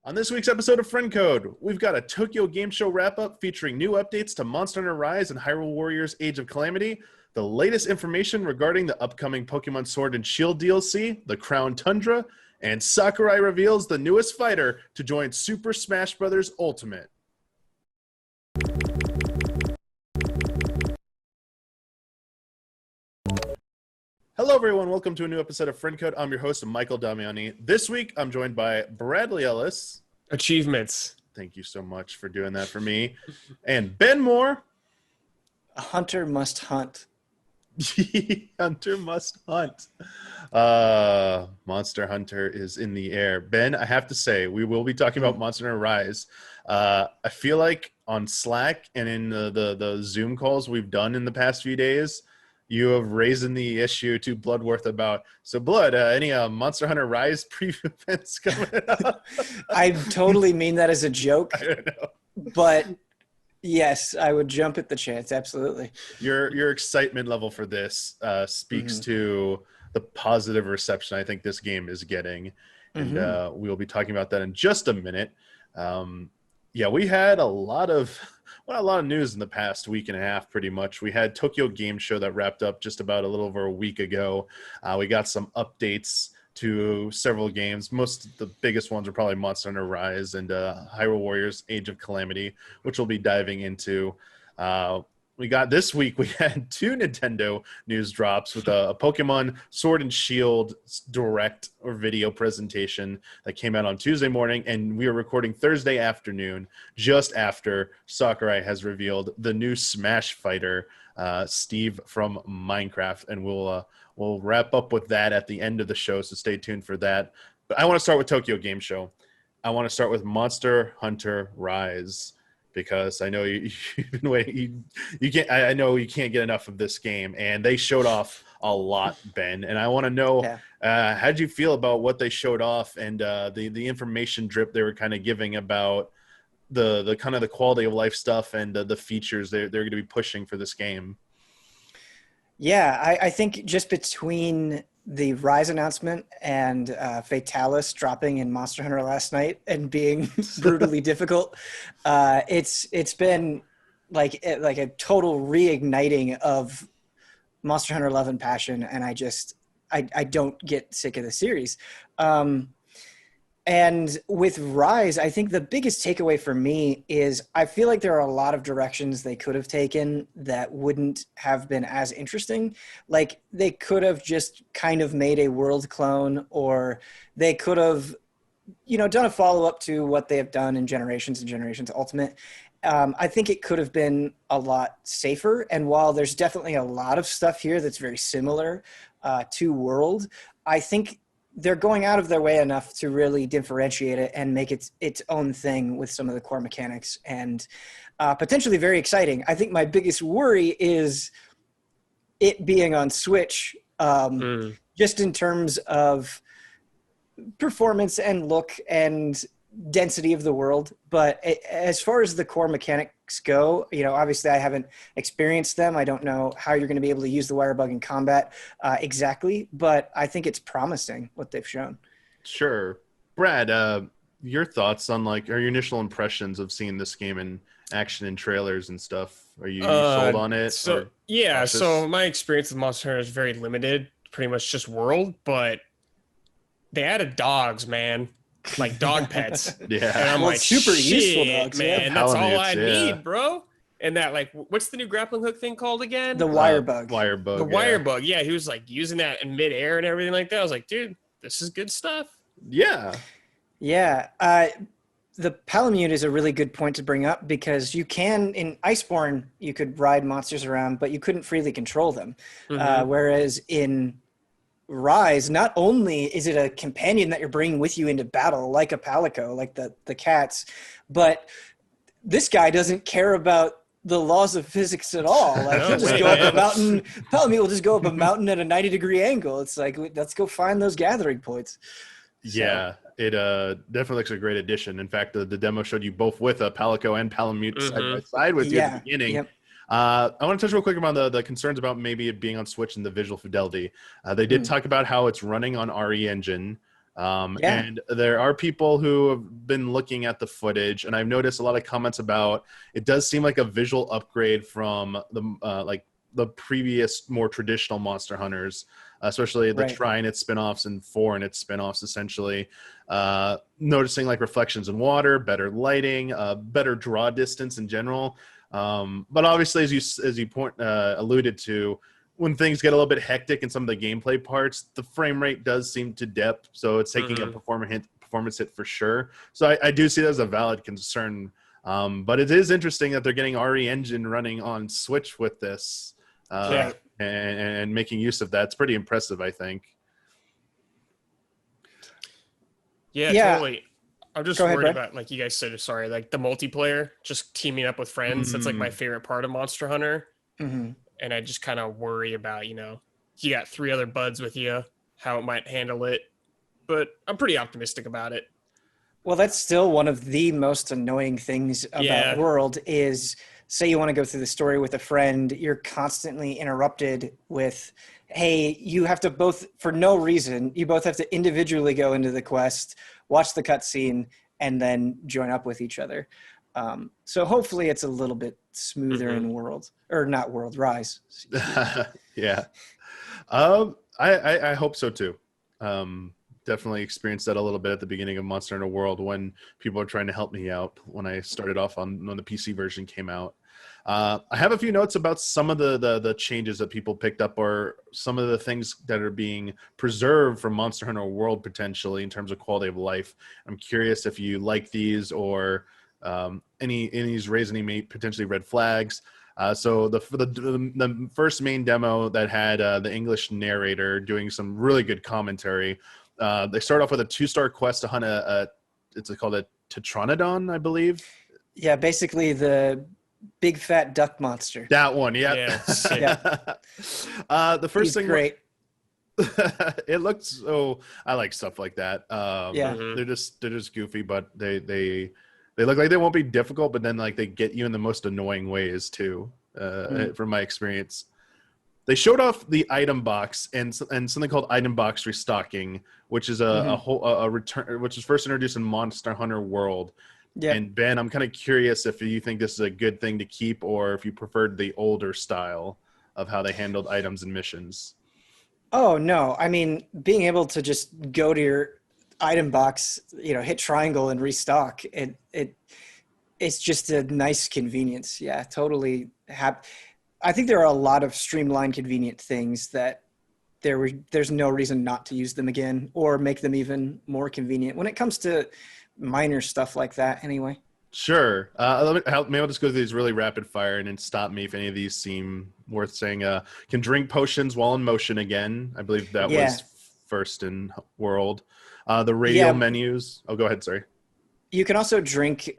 On this week's episode of Friend Code, we've got a Tokyo Game Show wrap-up featuring new updates to Monster Hunter Rise and Hyrule Warriors Age of Calamity, the latest information regarding the upcoming Pokémon Sword and Shield DLC, the Crown Tundra, and Sakurai reveals the newest fighter to join Super Smash Bros. Ultimate. Hello, everyone. Welcome to a new episode of Friend Code. I'm your host, Michael Damiani. This week, I'm joined by Bradley Ellis. Achievements. Thank you so much for doing that for me. And Ben Moore. A hunter must hunt. Hunter must hunt. Monster Hunter is in the air. Ben, I have to say, we will be talking about Monster Hunter Rise. I feel like on Slack and in the Zoom calls we've done in the past few days, you have raised the issue to Bloodworth about, so Blood, any Monster Hunter Rise preview events coming up? I totally mean that as a joke. I don't know. But yes, I would jump at the chance. Absolutely. Your excitement level for this speaks to the positive reception I think this game is getting. And we'll be talking about that in just a minute. We had a lot of news in the past week and a half, pretty much. We had Tokyo Game Show that wrapped up just about a little over a week ago. We got some updates to several games. Most of the biggest ones are probably Monster Hunter Rise and Hyrule Warriors Age of Calamity, which we'll be diving into. This week, we had two Nintendo news drops with a Pokemon Sword and Shield direct or video presentation that came out on Tuesday morning, and we are recording Thursday afternoon, just after Sakurai has revealed the new Smash fighter, Steve from Minecraft, and we'll wrap up with that at the end of the show, so stay tuned for that. But I want to start with Tokyo Game Show. I want to start with Monster Hunter Rise, because I know you've been waiting. You can't. I know you can't get enough of this game, and they showed off a lot, Ben. And I want to know, how did you feel about what they showed off and the information drip they were kind of giving about the kind of the quality of life stuff and the features they're going to be pushing for this game? Yeah, I think just between the Rise announcement and Fatalis dropping in Monster Hunter last night and being brutally difficult, it's been like a total reigniting of Monster Hunter love and passion, and I don't get sick of the series. And with Rise, I think the biggest takeaway for me is I feel like there are a lot of directions they could have taken that wouldn't have been as interesting. Like they could have just kind of made a world clone, or they could have, done a follow-up to what they have done in Generations and Generations Ultimate. I think it could have been a lot safer. And while there's definitely a lot of stuff here that's very similar to World, I think they're going out of their way enough to really differentiate it and make it its own thing with some of the core mechanics, and potentially very exciting. I think my biggest worry is it being on Switch, just in terms of performance and look and density of the world. But as far as the core mechanics go, obviously I haven't experienced them. I don't know how you're going to be able to use the wire bug in combat exactly, but I think it's promising what they've shown. Sure. Brad, your thoughts on or your initial impressions of seeing this game in action and trailers and stuff? Are you sold on it? So my experience with Monster Hunter is very limited, pretty much just World, but they added dogs, man. Like dog pets. Yeah. And I'm like, super useful dogs, man. That's all I need, bro. And that, what's the new grappling hook thing called again? The wire bug. Wire bug. The wire bug. Yeah, he was using that in midair and everything like that. I was like, dude, this is good stuff. Yeah. Yeah. The Palamute is a really good point to bring up, because you can, in Iceborne, you could ride monsters around, but you couldn't freely control them. Whereas in Rise, not only is it a companion that you're bringing with you into battle, like a Palico, like the cats, but this guy doesn't care about the laws of physics at all. He'll just go up a mountain. Palamute will just go up a mountain at a 90-degree angle. It's like, let's go find those gathering points. Yeah, it definitely looks a great addition. In fact, the demo showed you both with a Palico and Palamute side by side with you at the beginning. Yep. I want to touch real quick about the concerns about maybe it being on Switch and the visual fidelity. They did talk about how it's running on RE Engine. And there are people who have been looking at the footage, and I've noticed a lot of comments about it does seem like a visual upgrade from the previous more traditional Monster Hunters, especially the Tri and its spinoffs and 4 and its spinoffs, essentially. Noticing like reflections in water, better lighting, better draw distance in general. But obviously, as you alluded to, when things get a little bit hectic in some of the gameplay parts, the frame rate does seem to dip. So it's taking a performance hit for sure. So I do see that as a valid concern. But it is interesting that they're getting RE Engine running on Switch with this and making use of that. It's pretty impressive, I think. Yeah, totally. I'm just worried about, like you guys said, sorry, like the multiplayer, just teaming up with friends. That's like my favorite part of Monster Hunter. And I just kind of worry about, you got 3 other buds with you, how it might handle it. But I'm pretty optimistic about it. Well, that's still one of the most annoying things about World is, say you want to go through the story with a friend, you're constantly interrupted with, hey, you have to both, for no reason, you both have to individually go into the quest, watch the cutscene, and then join up with each other. So hopefully it's a little bit smoother in World, or not World, Rise. Yeah. I hope so too. Definitely experienced that a little bit at the beginning of Monster Hunter World when people were trying to help me out when I started off when the PC version came out. I have a few notes about some of the changes that people picked up, or some of the things that are being preserved from Monster Hunter World potentially in terms of quality of life. I'm curious if you like these, or any's raise any potentially red flags. So the first main demo that had the English narrator doing some really good commentary. They start off with a 2-star quest to hunt it's called a Tetranodon, I believe. Yeah, basically the big fat duck monster. That one, yeah. The first thing, great. It looks so. I like stuff like that. They're just goofy, but they look like they won't be difficult, but then like they get you in the most annoying ways too. From my experience, they showed off the item box and something called item box restocking, which is a return, which was first introduced in Monster Hunter World. Yeah. And Ben, I'm kind of curious if you think this is a good thing to keep, or if you preferred the older style of how they handled items and missions. Oh no! I mean, being able to just go to your item box, hit triangle and restock it's just a nice convenience. Yeah, totally. I think there are a lot of streamlined, convenient things that there's no reason not to use them again or make them even more convenient when it comes to minor stuff like that anyway. Sure. Maybe I'll just go through these really rapid fire and then stop me if any of these seem worth saying. Can drink potions while in motion again. I believe that was first in World. The radial menus. Oh, go ahead. Sorry. You can also drink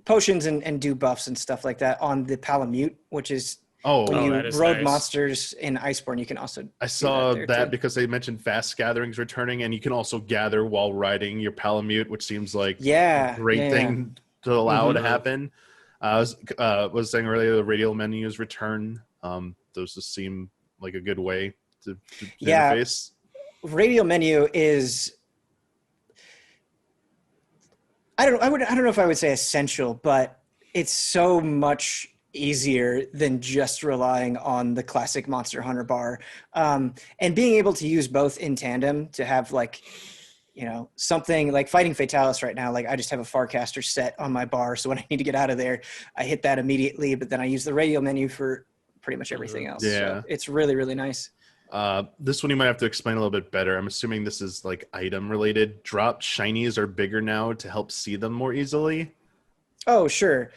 potions and do buffs and stuff like that on the Palamute, which is when you road monsters in Iceborne. You can also I saw that because they mentioned fast gatherings returning, and you can also gather while riding your Palamute, which seems like a great thing to allow to happen. I was saying earlier, the radial menus return. Those just seem like a good way to interface. Radial menu is, I don't know if I would say essential, but it's so much easier than just relying on the classic Monster Hunter bar. And being able to use both in tandem to have something like fighting Fatalis right now. Like I just have a Farcaster set on my bar. So when I need to get out of there, I hit that immediately, but then I use the radial menu for pretty much everything else. Yeah. So it's really, really nice. This one you might have to explain a little bit better. I'm assuming this is like item related. Drop shinies are bigger now to help see them more easily. Oh, sure.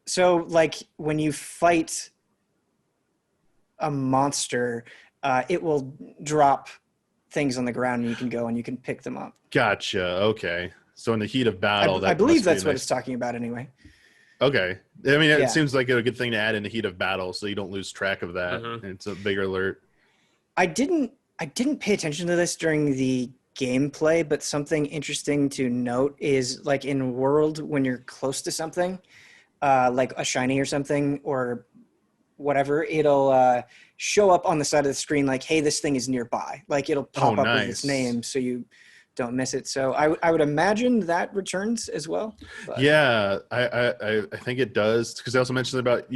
So like when you fight a monster, it will drop things on the ground and you can go and you can pick them up. Gotcha. Okay. So in the heat of battle, I believe that's what it's talking about anyway. Okay. I mean, it seems like a good thing to add in the heat of battle so you don't lose track of that. It's a bigger alert. I didn't pay attention to this during the gameplay, but something interesting to note is like in World, when you're close to something, like a shiny or something or whatever, it'll show up on the side of the screen like, hey, this thing is nearby. Like it'll pop up with its name so you don't miss it. So I would imagine that returns as well. But. Yeah, I think it does, because they also mentioned about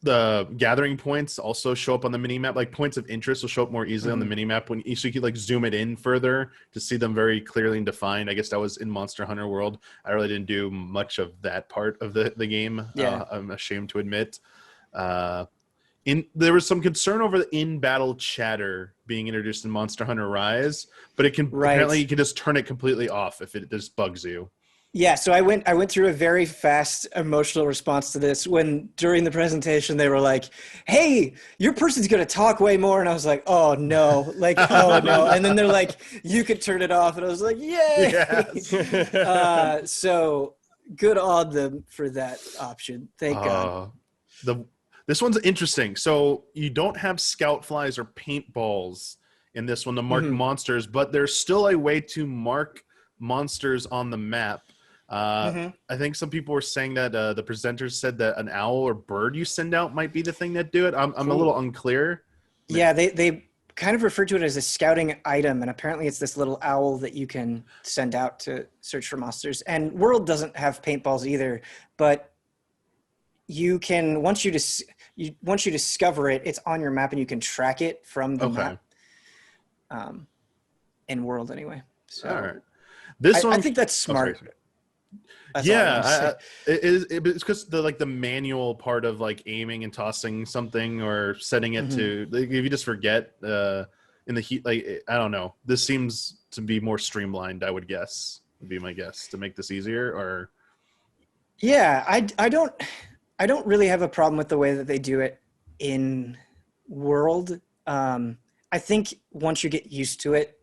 the gathering points also show up on the mini map. Like points of interest will show up more easily on the mini map when so you could like zoom it in further to see them very clearly and defined. I guess that was in Monster Hunter World. I really didn't do much of that part of the game. Yeah. I'm ashamed to admit. There was some concern over the in-battle chatter being introduced in Monster Hunter Rise, but it can apparently you can just turn it completely off if it just bugs you. Yeah, so I went through a very fast emotional response to this when during the presentation they were like, "Hey, your person's going to talk way more," and I was like, "Oh no!" Like, "Oh no!" And then they're like, "You could turn it off," and I was like, "Yay!" Yes. So good on them for that option. Thank God. This one's interesting. So you don't have scout flies or paintballs in this one to mark monsters, but there's still a way to mark monsters on the map. I think some people were saying that the presenters said that an owl or bird you send out might be the thing that do it. I'm a little unclear. Yeah, they kind of refer to it as a scouting item, and apparently it's this little owl that you can send out to search for monsters. And World doesn't have paintballs either, but you can once you discover it, it's on your map and you can track it from the map. In World anyway. So all right. This one, I think that's smart. Yeah, it's because the manual part of like aiming and tossing something or setting it to, like, if you just forget in the heat, like I don't know. This seems to be more streamlined, I would guess. Would be my guess to make this easier. Or yeah, I don't really have a problem with the way that they do it in World. I think once you get used to it,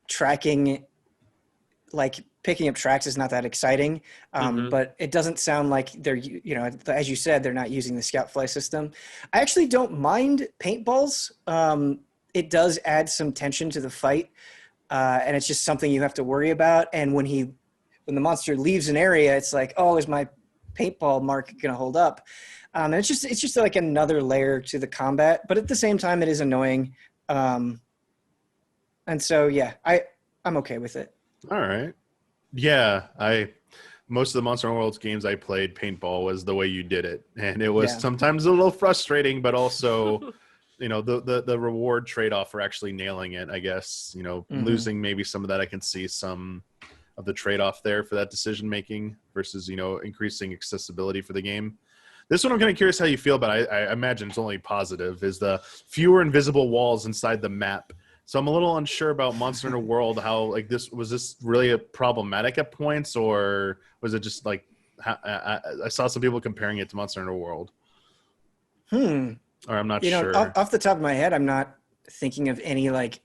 tracking, like picking up tracks is not that exciting, but it doesn't sound like they're, as you said, they're not using the scout fly system. I actually don't mind paintballs. It does add some tension to the fight, and it's just something you have to worry about. And when the monster leaves an area, it's like, oh, is my paintball mark going to hold up? And it's just like another layer to the combat, but at the same time, it is annoying. And so, yeah, I'm okay with it. All right. Yeah, most of the Monster Hunter World's games I played, paintball was the way you did it, and it was sometimes a little frustrating, but also, the reward trade-off for actually nailing it. I guess losing maybe some of that. I can see some of the trade-off there for that decision making versus increasing accessibility for the game. This one I'm kind of curious how you feel about. I imagine it's only positive. Is the fewer invisible walls inside the map. So I'm a little unsure about Monster Hunter World. How was this really a problematic at points, or was it just like I saw some people comparing it to Monster Hunter World? Or I'm not sure. Off the top of my head, I'm not thinking of any like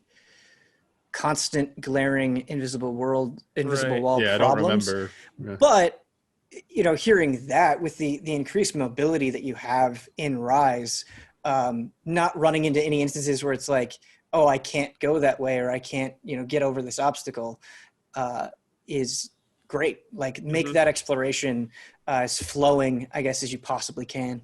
constant glaring invisible wall problems. I don't remember. Yeah. But hearing that with the increased mobility that you have in Rise, not running into any instances where it's like, oh, I can't go that way, or I can't, get over this obstacle, is great. Like, make that exploration as flowing, I guess, as you possibly can.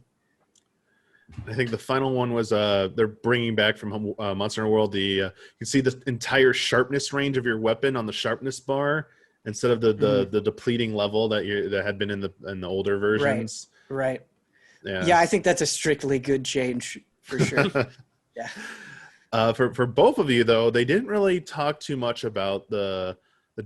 I think the final one was they're bringing back from Monster Hunter World you can see the entire sharpness range of your weapon on the sharpness bar instead of the depleting level that had been in the older versions. Right. Yeah, I think that's a strictly good change for sure. Yeah. For both of you, though, they didn't really talk too much about the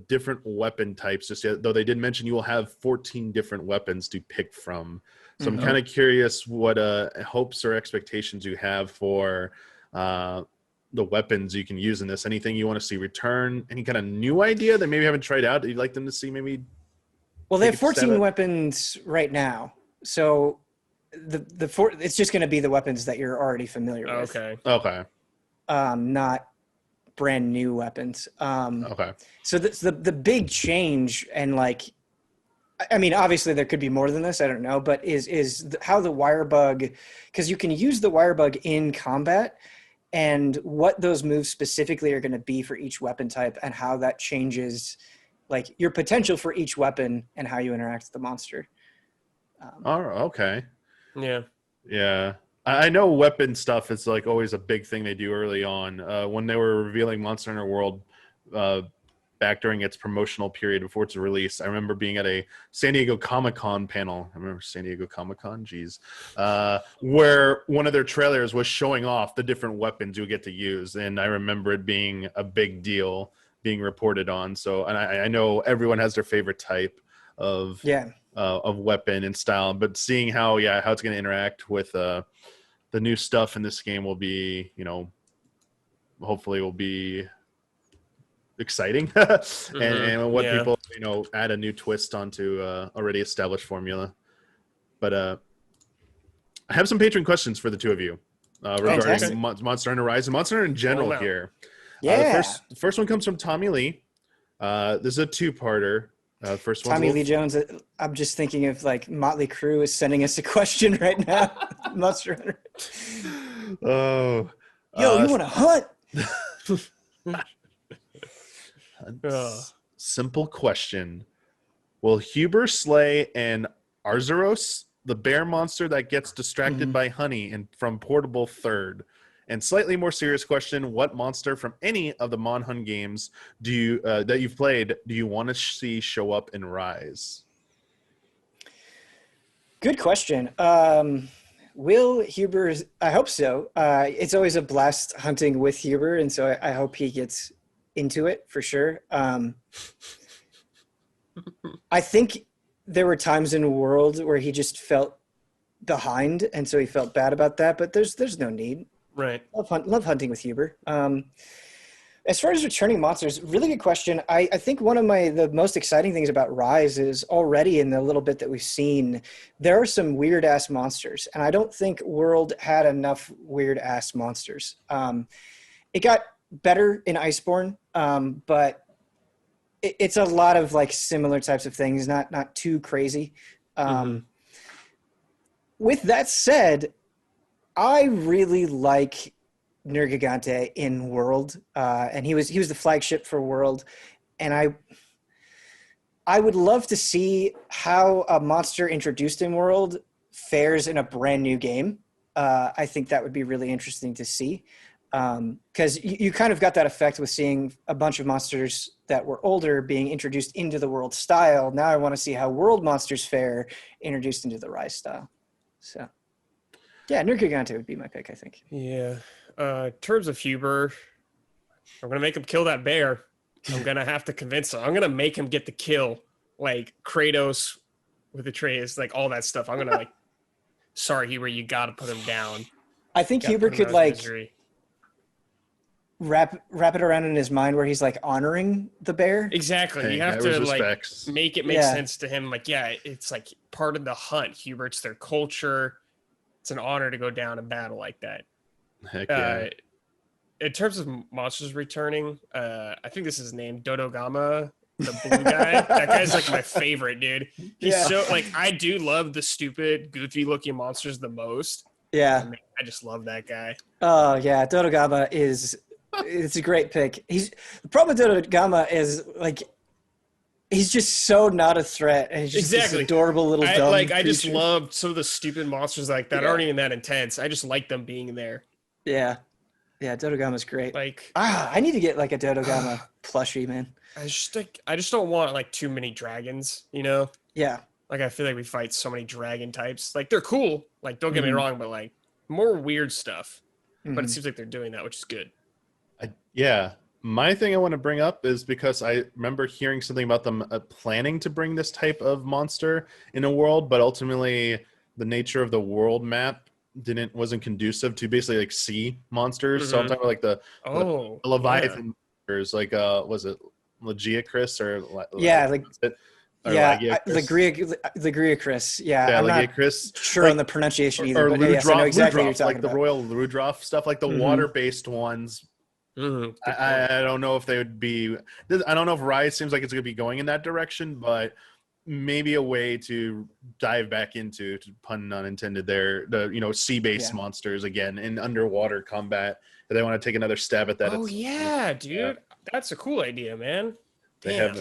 different weapon types just yet, though they did mention you will have 14 different weapons to pick from. So I'm kind of curious what hopes or expectations you have for the weapons you can use in this. Anything you want to see return? Any kind of new idea that maybe haven't tried out that you'd like them to see maybe? Well, they have 14 weapons right now. So it's just going to be the weapons that you're already familiar with. Okay. Not brand new weapons. Okay. So the big change, and like, I mean, obviously there could be more than this. I don't know, but is how the wire bug, because you can use the wire bug in combat, and what those moves specifically are going to be for each weapon type, and how that changes, like your potential for each weapon and how you interact with the monster. Okay. Yeah. Yeah. I know weapon stuff is like always a big thing they do early on. When they were revealing Monster Hunter World back during its promotional period before its release, I remember being at a San Diego Comic-Con panel. I remember San Diego Comic-Con, geez, where one of their trailers was showing off the different weapons you get to use, and I remember it being a big deal being reported on. So, and I know everyone has their favorite type of weapon and style, but seeing how it's going to interact with the new stuff in this game will be, hopefully will be exciting and what people add a new twist onto already established formula. But I have some Patron questions for the two of you regarding Monster Hunter Rise and Monster Hunter in general here. The first one comes from Tommy Lee. This is a two-parter. First one, Tommy Lee Jones. I'm just thinking of like Motley Crue is sending us a question right now. Monster Hunter. Oh, you want to hunt? Simple question: will Huber slay an Arzuros, the bear monster that gets distracted by honey and from portable third? And slightly more serious question: what monster from any of the Monhun games do you that you've played do you want to see show up in Rise? Good question. Will Huber? I hope so. It's always a blast hunting with Huber, and so I hope he gets into it for sure. I think there were times in World where he just felt behind, and so he felt bad about that. But there's no need. Right. Love hunting with Huber. As far as returning monsters, really good question. I think one of the most exciting things about Rise is already in the little bit that we've seen, there are some weird ass monsters, and I don't think World had enough weird ass monsters. It got better in Iceborne, but it's a lot of like similar types of things, not too crazy. With that said, I really like Nergigante in World, and he was the flagship for World, and I would love to see how a monster introduced in World fares in a brand new game. I think that would be really interesting to see, because you kind of got that effect with seeing a bunch of monsters that were older being introduced into the World style. Now I want to see how World monsters fare introduced into the Rise style. So. Yeah, Nergigante would be my pick, I think. Yeah. In terms of Huber, I'm going to make him kill that bear. I'm going to have to convince him. I'm going to make him get the kill. Like Kratos with Atreus, like all that stuff. I'm going to like, sorry, Huber, you got to put him down. I think Huber could like wrap it around in his mind where he's like honoring the bear. Exactly. Hey, you have to like respects. make it make sense to him. Like, yeah, it's like part of the hunt. Hubert's their culture. It's an honor to go down in battle like that. Heck yeah. In terms of monsters returning, I think this is his name, Dodogama, the blue guy. That guy's like my favorite, dude. He's so like, I do love the stupid, goofy looking monsters the most. Yeah. I just love that guy. Oh yeah, Dodogama it's a great pick. The problem with Dodogama is like, he's just so not a threat, and he's just this adorable little dumb I creature. just love some of the stupid monsters like that aren't even that intense. I just like them being there. Yeah, Dodogama's great. Like, I need to get like a Dodogama plushie, man. I just don't want like too many dragons, you know? Yeah. Like, I feel like we fight so many dragon types. Like, they're cool. Like, don't get me wrong, but like more weird stuff. But it seems like they're doing that, which is good. My thing I want to bring up is because I remember hearing something about them planning to bring this type of monster in a world, but ultimately the nature of the world map wasn't conducive to basically like sea monsters. So I'm talking about like the Leviathan monsters, like was it Legiacris or Legiacris. Yeah, I'm Legiacris. not sure on the pronunciation either, but yes, I know exactly what you're talking about. The Royal Rudroff stuff, like the water-based ones. I don't know if they would be. I don't know if Rise seems like it's going to be going in that direction, but maybe a way to dive back into, pun not intended there, the sea-based monsters again in underwater combat. If they want to take another stab at that. Oh yeah, dude, that's a cool idea, man. Damn.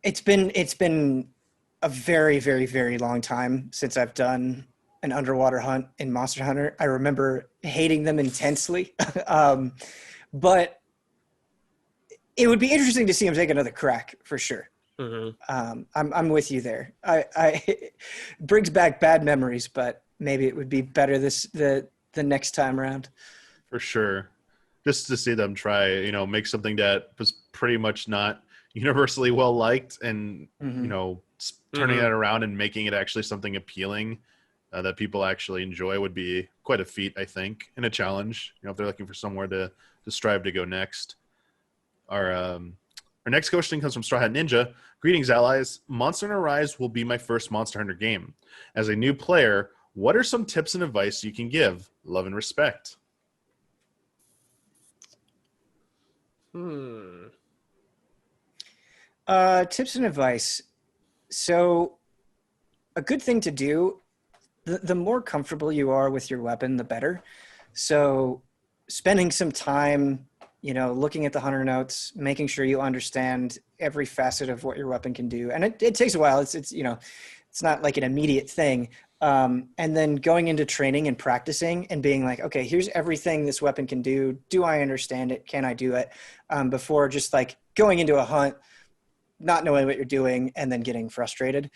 It's been a very, very, very long time since I've done an underwater hunt in Monster Hunter. I remember hating them intensely. But it would be interesting to see him take another crack for sure. Mm-hmm. I'm with you there. It brings back bad memories, but maybe it would be better the next time around. For sure. Just to see them try, make something that was pretty much not universally well liked, and turning that around and making it actually something appealing that people actually enjoy would be quite a feat, I think, and a challenge. If they're looking for somewhere to strive to go next. Our next question comes from Straw Hat Ninja. Greetings, allies. Monster Hunter Rise will be my first Monster Hunter game. As a new player, what are some tips and advice you can give? Love and respect. Tips and advice. So a good thing to do, the more comfortable you are with your weapon, the better. So spending some time, looking at the hunter notes, making sure you understand every facet of what your weapon can do. And it takes a while. It's not like an immediate thing. And then going into training and practicing and being like, okay, here's everything this weapon can do. Do I understand it? Can I do it? Before just like going into a hunt, not knowing what you're doing and then getting frustrated.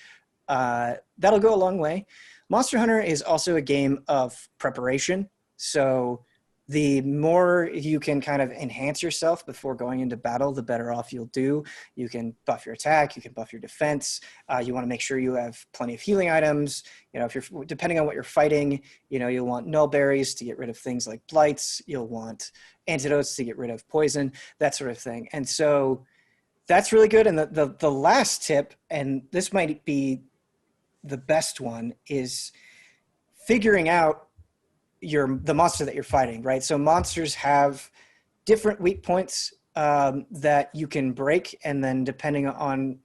That'll go a long way. Monster Hunter is also a game of preparation. So the more you can kind of enhance yourself before going into battle, the better off you'll do. You can buff your attack, you can buff your defense. You want to make sure you have plenty of healing items. If you're depending on what you're fighting, you'll want null berries to get rid of things like blights. You'll want antidotes to get rid of poison, that sort of thing. And so that's really good. And the last tip, and this might be the best one, is figuring out the monster that you're fighting, right? So monsters have different weak points that you can break, and then depending on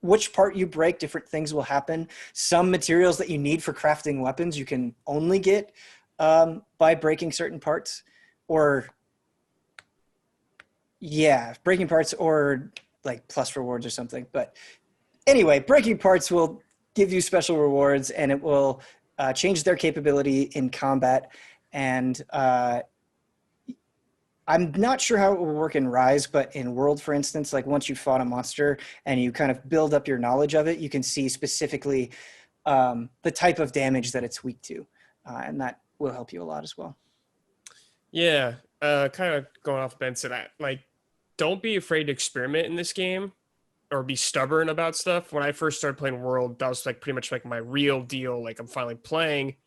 which part you break, different things will happen. Some materials that you need for crafting weapons you can only get by breaking certain parts, or breaking parts, or like plus rewards or something. But anyway, breaking parts will give you special rewards, and it will change their capability in combat. And I'm not sure how it will work in Rise, but in World, for instance, like once you fought a monster and you kind of build up your knowledge of it, you can see specifically the type of damage that it's weak to. And that will help you a lot as well. Yeah, kind of going off Benson, don't be afraid to experiment in this game or be stubborn about stuff. When I first started playing World, that was like pretty much like my real deal. Like I'm finally playing.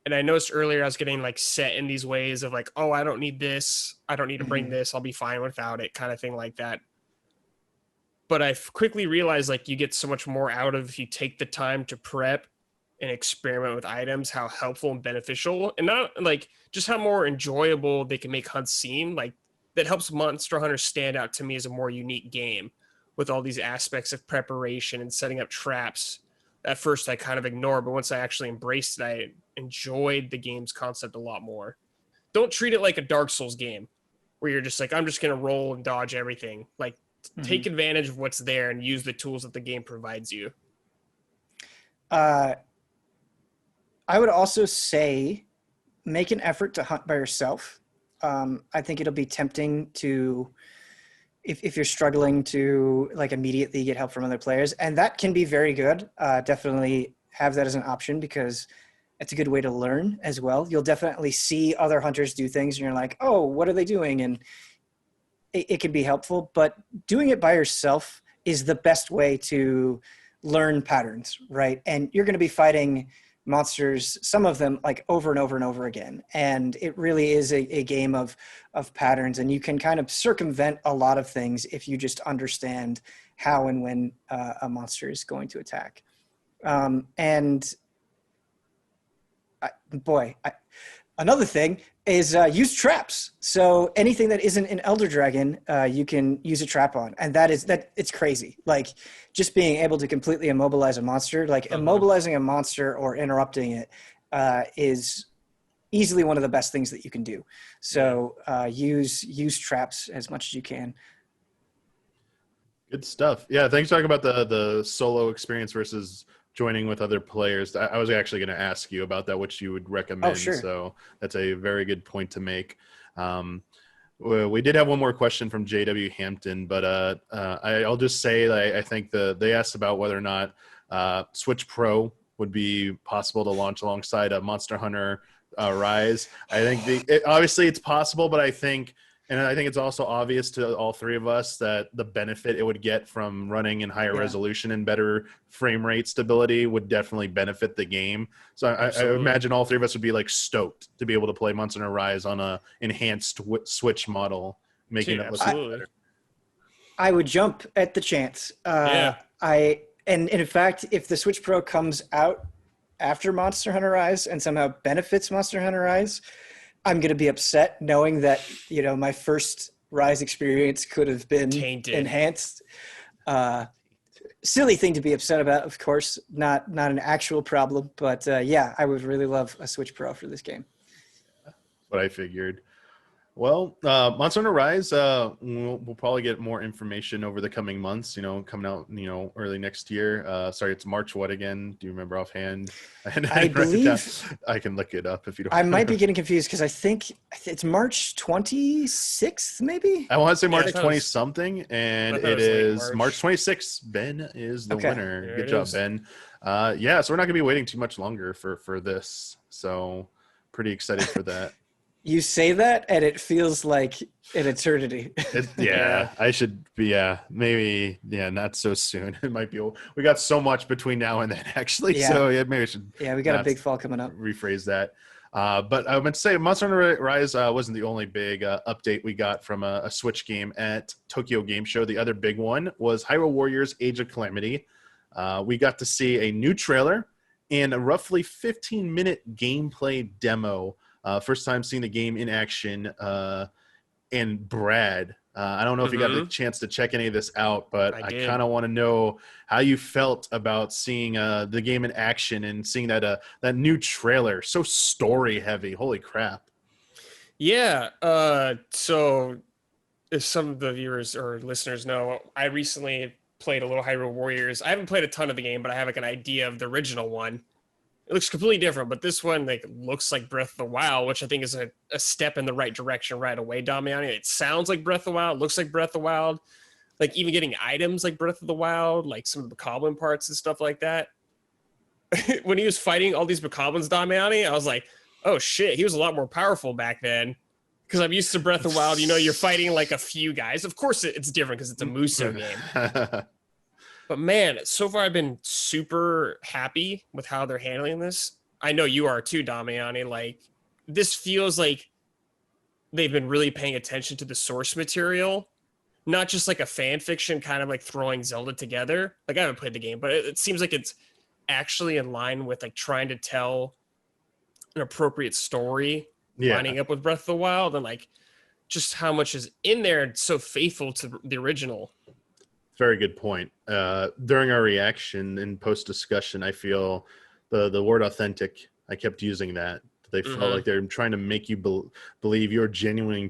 And I noticed earlier I was getting like set in these ways of like, oh, I don't need this. I don't need to bring this. I'll be fine without it, kind of thing like that. But I quickly realized like you get so much more out of if you take the time to prep and experiment with items, how helpful and beneficial, and not like just how more enjoyable they can make hunts seem. Like that helps Monster Hunter stand out to me as a more unique game with all these aspects of preparation and setting up traps. At first I kind of ignored, but once I actually embraced it, I enjoyed the game's concept a lot more. Don't treat it like a Dark Souls game where you're just like, I'm just going to roll and dodge everything. Like take advantage of what's there and use the tools that the game provides you. I would also say make an effort to hunt by yourself. I think it'll be tempting to, if you're struggling to like immediately get help from other players, and that can be very good. Definitely have that as an option because it's a good way to learn as well. You'll definitely see other hunters do things and you're like, oh, what are they doing? And it can be helpful, but doing it by yourself is the best way to learn patterns, right? And you're going to be fighting monsters, some of them like over and over and over again. And it really is a game of patterns, and you can kind of circumvent a lot of things if you just understand how and when a monster is going to attack. Another thing is use traps. So anything that isn't an Elder Dragon, you can use a trap on. And it's crazy. Like just being able to completely immobilize a monster, like immobilizing a monster or interrupting it is easily one of the best things that you can do. So use traps as much as you can. Good stuff. Yeah, thanks for talking about the solo experience versus joining with other players. I was actually going to ask you about that, which you would recommend. Oh, sure. So that's a very good point to make. We did have one more question from JW Hampton, but I'll just say I think they asked about whether or not Switch Pro would be possible to launch alongside a Monster Hunter Rise. I think obviously it's possible, but I think it's also obvious to all three of us that the benefit it would get from running in higher resolution and better frame rate stability would definitely benefit the game. So I imagine all three of us would be like stoked to be able to play Monster Hunter Rise on a enhanced Switch model, making it look better. I would jump at the chance. And in fact, if the Switch Pro comes out after Monster Hunter Rise and somehow benefits Monster Hunter Rise, I'm going to be upset knowing that, my first Rise experience could have been tainted, enhanced. Silly thing to be upset about, of course, not an actual problem. But I would really love a Switch Pro for this game. That's what I figured. Well, Monster Hunter Rise, we'll probably get more information over the coming months, coming out, early next year. Sorry, it's March what again? Do you remember offhand? I believe I can look it up if you don't. I might be getting confused because I think it's March 26th, maybe? I want to say March 20-something, and it is March 26th. Ben is the winner. There Good job, Ben. So we're not going to be waiting too much longer for this. So pretty excited for that. You say that, and it feels like an eternity. I should be, maybe, not so soon. It might be, we got so much between now and then, actually. Yeah. So, maybe I should. Yeah, we got a big fall coming up. Rephrase that. But I meant to say, Monster Hunter Rise wasn't the only big update we got from a Switch game at Tokyo Game Show. The other big one was Hyrule Warriors Age of Calamity. We got to see a new trailer and a roughly 15-minute gameplay demo. First time seeing the game in action. And Brad, I don't know if you got the chance to check any of this out, but I kind of want to know how you felt about seeing the game in action and seeing that new trailer. So story heavy. Holy crap. Yeah. So if some of the viewers or listeners know, I recently played a little Hyrule Warriors. I haven't played a ton of the game, but I have like an idea of the original one. It looks completely different, but this one looks like Breath of the Wild, which I think is a step in the right direction right away, Damiani. It sounds like Breath of the Wild, looks like Breath of the Wild, like even getting items like Breath of the Wild, like some of the Bokoblin parts and stuff like that. When he was fighting all these Bokoblins, Damiani, I was like, oh shit, he was a lot more powerful back then. Because I'm used to Breath of the Wild, you're fighting like a few guys. Of course it's different because it's a Musou game. But man, so far I've been super happy with how they're handling this. I know you are too, Damiani. Like, this feels like they've been really paying attention to the source material, not just like a fan fiction kind of like throwing Zelda together. Like, I haven't played the game, but it seems like it's actually in line with like trying to tell an appropriate story, lining up with Breath of the Wild, and like just how much is in there and so faithful to the original. Very good point. During our reaction and post discussion, I feel the word authentic, I kept using that. They felt like they're trying to make you believe you're genuinely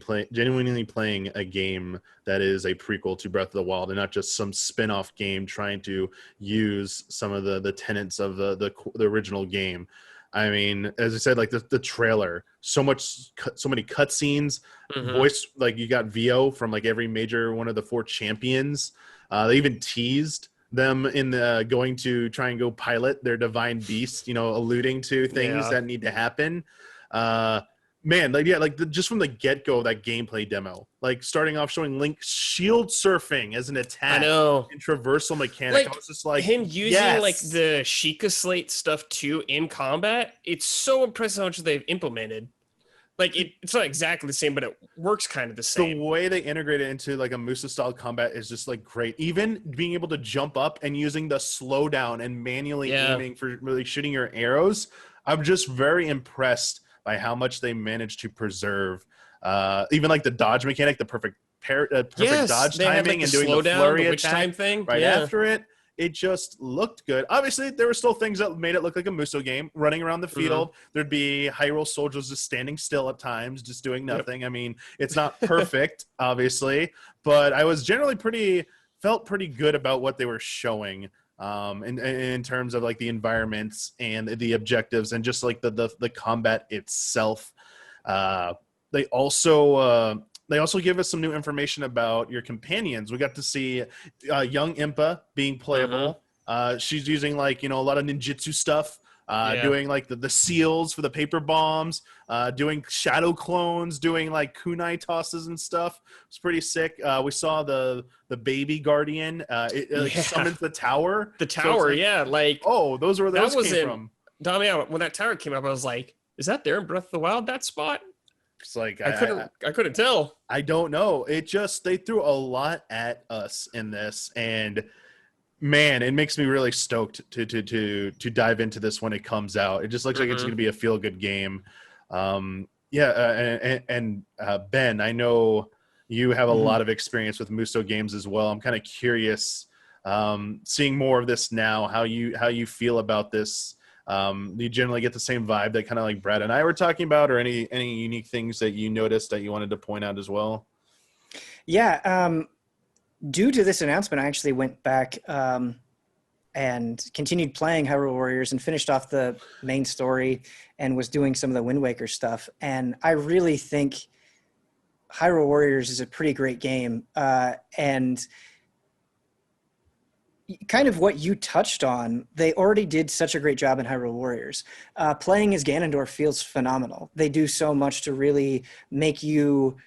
playing a game that is a prequel to Breath of the Wild and not just some spin-off game trying to use some of the tenets of the original game. I mean, as I said, like the trailer, so many cutscenes, voice, like you got VO from like every major one of the 4 champions. They even teased them in going to try and go pilot their divine beast, alluding to things that need to happen. Just from the get-go of that gameplay demo, like starting off showing Link shield surfing as an attack. I know. And traversal mechanic. Like, I was just like, him using like the Sheikah Slate stuff too in combat. It's so impressive how much they've implemented. Like, it's not exactly the same, but it works kind of the same. The way they integrate it into like a Musa-style combat is just like great. Even being able to jump up and using the slowdown and manually aiming for really shooting your arrows. I'm just very impressed by how much they managed to preserve. Even like the dodge mechanic, the perfect dodge timing, and doing the flurry attack thing after it. It just looked good. Obviously, there were still things that made it look like a Musou game. Running around the field, there'd be Hyrule soldiers just standing still at times, just doing nothing. I mean, it's not perfect, obviously, but I was generally felt pretty good about what they were showing. in terms of like the environments and the objectives and just like the combat itself. They also give us some new information about your companions. We got to see young Impa being playable. She's using like, a lot of ninjutsu stuff, doing like the seals for the paper bombs, doing shadow clones, doing like kunai tosses and stuff. It's pretty sick. We saw the baby guardian. It summons the tower. The tower, so like, oh, those are where those came from. Damian, when that tower came up, I was like, is that there in Breath of the Wild, that spot? It's like I couldn't tell. I don't know. They threw a lot at us in this, and man, it makes me really stoked to dive into this when it comes out. It just looks like it's going to be a feel good game. Ben, I know you have a lot of experience with Muso games as well. I'm kind of curious, seeing more of this now, how you feel about this. Do you generally get the same vibe that kind of like Brad and I were talking about, or any unique things that you noticed that you wanted to point out as well? Yeah. Due to this announcement, I actually went back and continued playing Hyrule Warriors and finished off the main story and was doing some of the Wind Waker stuff. And I really think Hyrule Warriors is a pretty great game. And kind of what you touched on, they already did such a great job in Hyrule Warriors. Playing as Ganondorf feels phenomenal. They do so much to really make you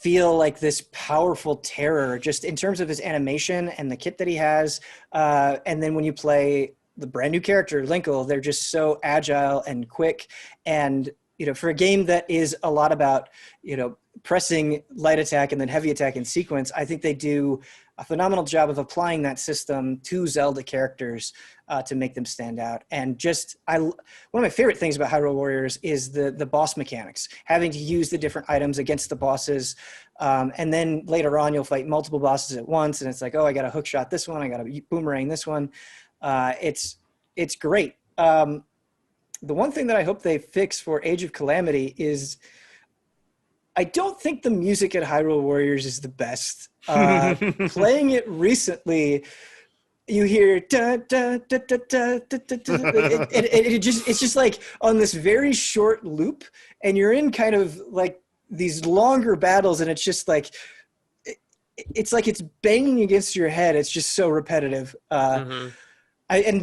feel like this powerful terror, just in terms of his animation and the kit that he has. And then when you play the brand new character, Linkle, they're just so agile and quick. And, for a game that is a lot about, pressing light attack and then heavy attack in sequence, I think they do a phenomenal job of applying that system to Zelda characters to make them stand out. And one of my favorite things about Hyrule Warriors is the boss mechanics, having to use the different items against the bosses. And then later on, you'll fight multiple bosses at once. And it's like, oh, I got to hook shot this one. I got to boomerang this one. It's great. The one thing that I hope they fix for Age of Calamity is I don't think the music at Hyrule Warriors is the best. Playing it recently, you hear da, da, da, da, da, da, da, da. It's just like on this very short loop, and you're in kind of like these longer battles, and it's just like it's like it's banging against your head. It's just so repetitive. And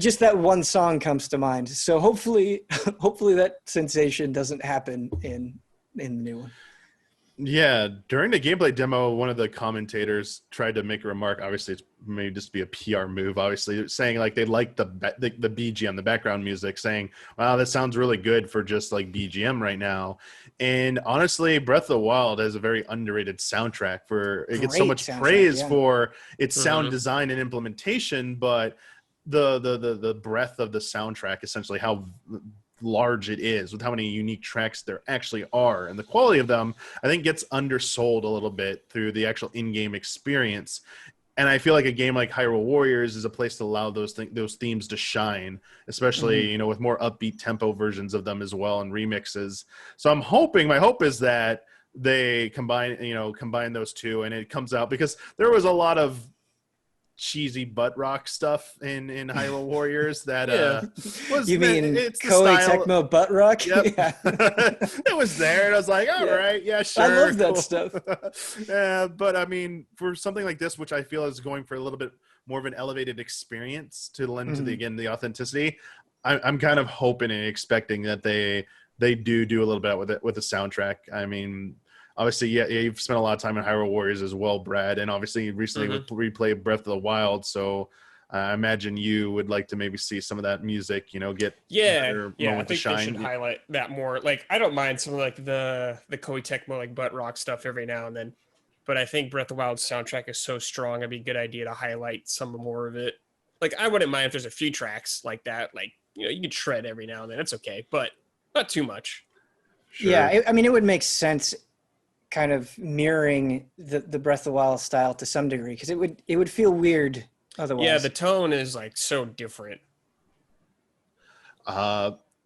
just that one song comes to mind. So hopefully that sensation doesn't happen in the new one. Yeah, during the gameplay demo, one of the commentators tried to make a remark. Obviously, it's maybe just be a PR move. Obviously, saying like they like the BGM, the background music, saying, "Wow, that sounds really good for just like BGM right now." And honestly, Breath of the Wild has a very underrated soundtrack. It gets so much praise for its sound design and implementation, but the breadth of the soundtrack, essentially how large it is with how many unique tracks there actually are, and the quality of them, I think, gets undersold a little bit through the actual in-game experience. And I feel like a game like Hyrule Warriors is a place to allow those themes to shine, especially with more upbeat tempo versions of them as well, and remixes. So my hope is that they combine those two, and it comes out, because there was a lot of cheesy butt rock stuff in Hyrule Warriors that it's Koei Tecmo butt rock. Yep. Yeah. It was there, and I was like, all right, yeah, sure, I love that stuff. Yeah, but I mean, for something like this, which I feel is going for a little bit more of an elevated experience to lend to the authenticity, I'm kind of hoping and expecting that they do a little bit with the soundtrack. I mean, obviously, yeah, you've spent a lot of time in Hyrule Warriors as well, Brad, and obviously you recently replayed Breath of the Wild, so I imagine you would like to maybe see some of that music, get better I think they should highlight that more. Like, I don't mind some of like the Koei Tecmo like butt rock stuff every now and then, but I think Breath of the Wild's soundtrack is so strong, it'd be a good idea to highlight some more of it. Like, I wouldn't mind if there's a few tracks like that, like, you could shred every now and then, it's okay, but not too much. Sure. Yeah, I mean, it would make sense kind of mirroring the Breath of the Wild style to some degree, because it would feel weird otherwise. Yeah, the tone is like so different.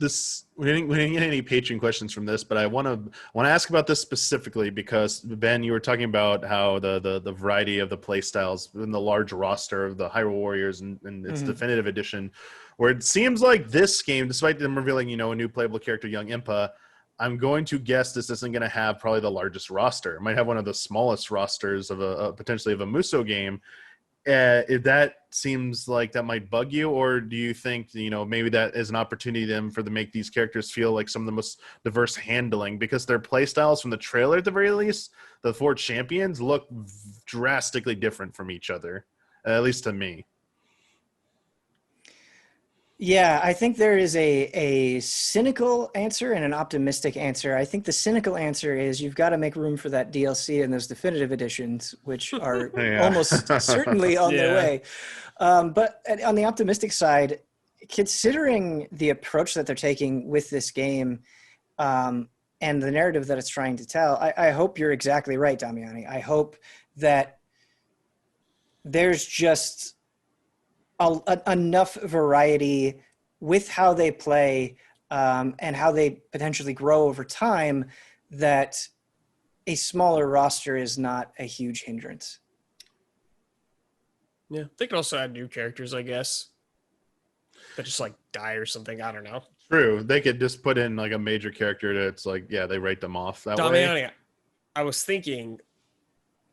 this we didn't get any Patreon questions from this, but I want to ask about this specifically because Ben, you were talking about how the variety of the play styles in the large roster of the Hyrule Warriors and its definitive edition, where it seems like this game, despite them revealing a new playable character, Young Impa, I'm going to guess this isn't going to have probably the largest roster. It might have one of the smallest rosters of a potentially of a Muso game. If that seems like that might bug you, or do you think maybe that is an opportunity then for to make these characters feel like some of the most diverse handling, because their play styles from the trailer at the very least, the 4 champions look drastically different from each other, at least to me. Yeah, I think there is a cynical answer and an optimistic answer. I think the cynical answer is you've got to make room for that DLC and those definitive editions, which are almost certainly on their way. But on the optimistic side, considering the approach that they're taking with this game and the narrative that it's trying to tell, I hope you're exactly right, Damiani. I hope that there's just enough variety with how they play and how they potentially grow over time that a smaller roster is not a huge hindrance. Yeah, they could also add new characters, I guess, that just like die or something. I don't know. True, they could just put in like a major character that's like, they write them off that way. I was thinking,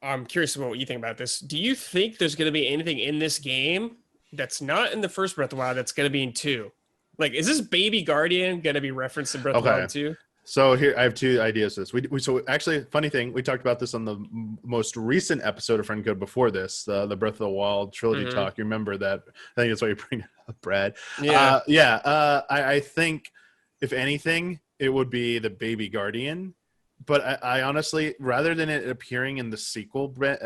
I'm curious about what you think about this. Do you think there's going to be anything in this game that's not in the first Breath of the Wild that's going to be in 2? Like, is this Baby Guardian going to be referenced in Breath of the Wild 2? So here, I have 2 ideas for this. So actually, funny thing, we talked about this on the most recent episode of Friend Code before this, the Breath of the Wild trilogy talk. You remember that? I think that's why you bring it up, Brad. Yeah. I think, if anything, it would be the Baby Guardian. But I honestly, rather than it appearing in the sequel, Brad,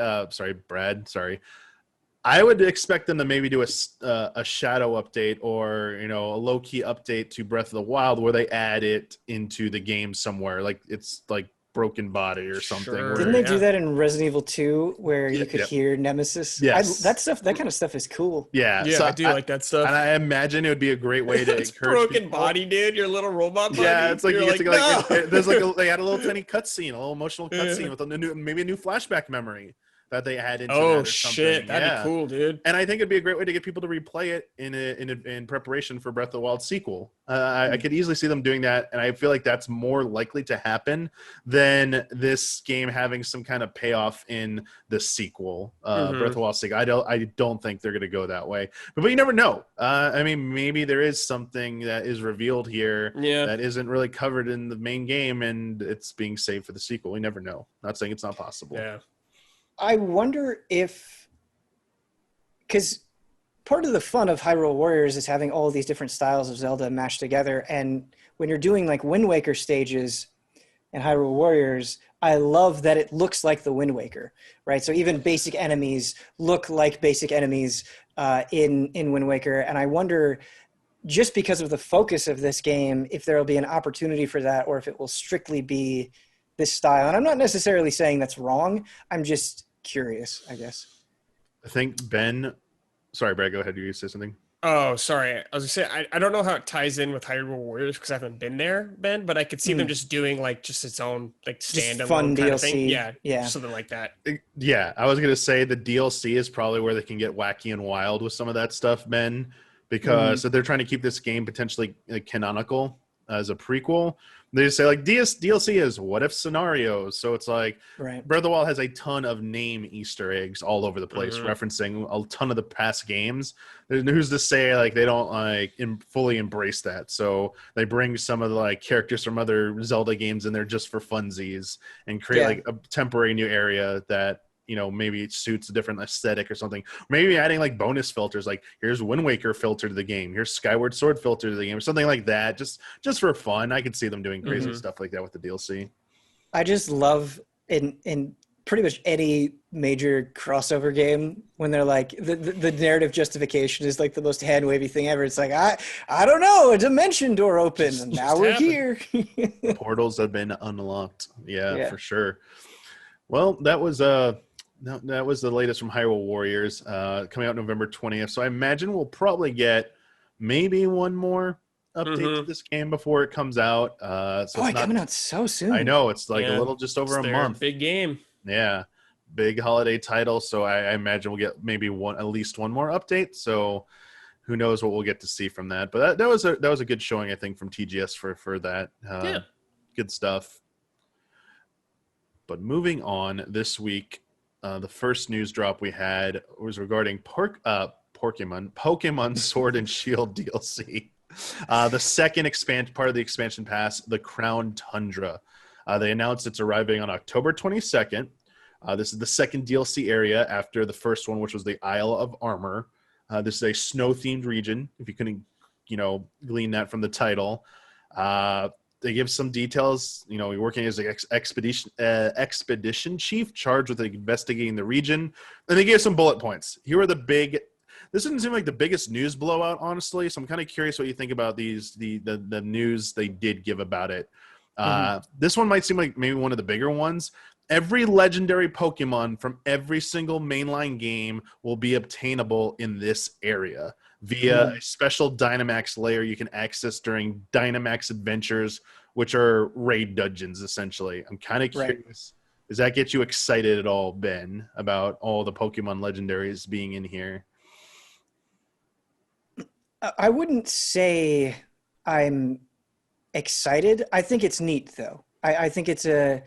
I would expect them to maybe do a shadow update or a low key update to Breath of the Wild where they add it into the game somewhere, like it's like Broken Body or something. Sure. Didn't they do that in Resident Evil 2 where you could hear Nemesis? Yes, that kind of stuff is cool. Yeah, so I do like that stuff. And I imagine it would be a great way to encourage Broken people. Body, dude, your little robot body. Yeah, it's like You're you get like, to there's like they had a little tiny cutscene, a little emotional cutscene with maybe a new flashback memory that they had into that or something. Shit, that'd be cool, dude. And I think it'd be a great way to get people to replay it in preparation for Breath of the Wild sequel. I could easily see them doing that, and I feel like that's more likely to happen than this game having some kind of payoff in the sequel, Breath of the Wild sequel. I don't think they're going to go that way, but you never know. I mean, maybe there is something that is revealed here that isn't really covered in the main game, and it's being saved for the sequel. We never know. Not saying it's not possible. Yeah. I wonder if, because part of the fun of Hyrule Warriors is having all these different styles of Zelda mashed together. And when you're doing like Wind Waker stages in Hyrule Warriors, I love that it looks like the Wind Waker, right? So even basic enemies look like basic enemies in Wind Waker. And I wonder, just because of the focus of this game, if there will be an opportunity for that, or if it will strictly be this style. And I'm not necessarily saying that's wrong. I'm just curious, I guess. I think Ben, sorry, Brad, go ahead. You say something? Oh, sorry. I was gonna say, I don't know how it ties in with Hyrule Warriors because I haven't been there, Ben, but I could see them just doing like just its own like standalone fun kind DLC. of thing. Yeah, something like that. Yeah, I was gonna say the DLC is probably where they can get wacky and wild with some of that stuff, Ben, because they're trying to keep this game potentially canonical as a prequel. They just say like DLC is what if scenarios. So it's like Breath of the Wild has a ton of name Easter eggs all over the place, referencing a ton of the past games. Who's to say like they don't like fully embrace that? So they bring some of the like characters from other Zelda games in there just for funsies and create like a temporary new area that maybe it suits a different aesthetic or something. Maybe adding like bonus filters, like here's Wind Waker filter to the game, here's Skyward Sword filter to the game, or something like that. Just for fun. I could see them doing crazy stuff like that with the DLC. I just love in pretty much any major crossover game when they're like the narrative justification is like the most hand wavy thing ever. It's like I don't know, a dimension door opened and now we're here. Portals have been unlocked. Yeah, for sure. Well, that was the latest from Hyrule Warriors, coming out November 20th. So I imagine we'll probably get maybe one more update to this game before it comes out. So it's not coming out so soon. I know, it's like a little just over a month. Big game. Yeah, big holiday title. So I imagine we'll get maybe at least one more update. So who knows what we'll get to see from that. But that was a good showing, I think, from TGS for that. Good stuff. But moving on this week, the first news drop we had was regarding Pokemon Sword and Shield DLC. The second part of the expansion pass, the Crown Tundra. They announced it's arriving on October 22nd. This is the second DLC area after the first one, which was the Isle of Armor. This is a snow-themed region, if you couldn't, glean that from the title. They give some details. You're working as an expedition chief charged with investigating the region. And they gave some bullet points. Here are this doesn't seem like the biggest news blowout, honestly. So I'm kind of curious what you think about the news they did give about it. This one might seem like maybe one of the bigger ones. Every legendary Pokemon from every single mainline game will be obtainable in this area via a special Dynamax layer you can access during Dynamax adventures, which are raid dungeons, essentially. I'm kind of curious. Does that get you excited at all, Ben, about all the Pokemon legendaries being in here? I wouldn't say I'm excited. I think it's neat, though. I think it's an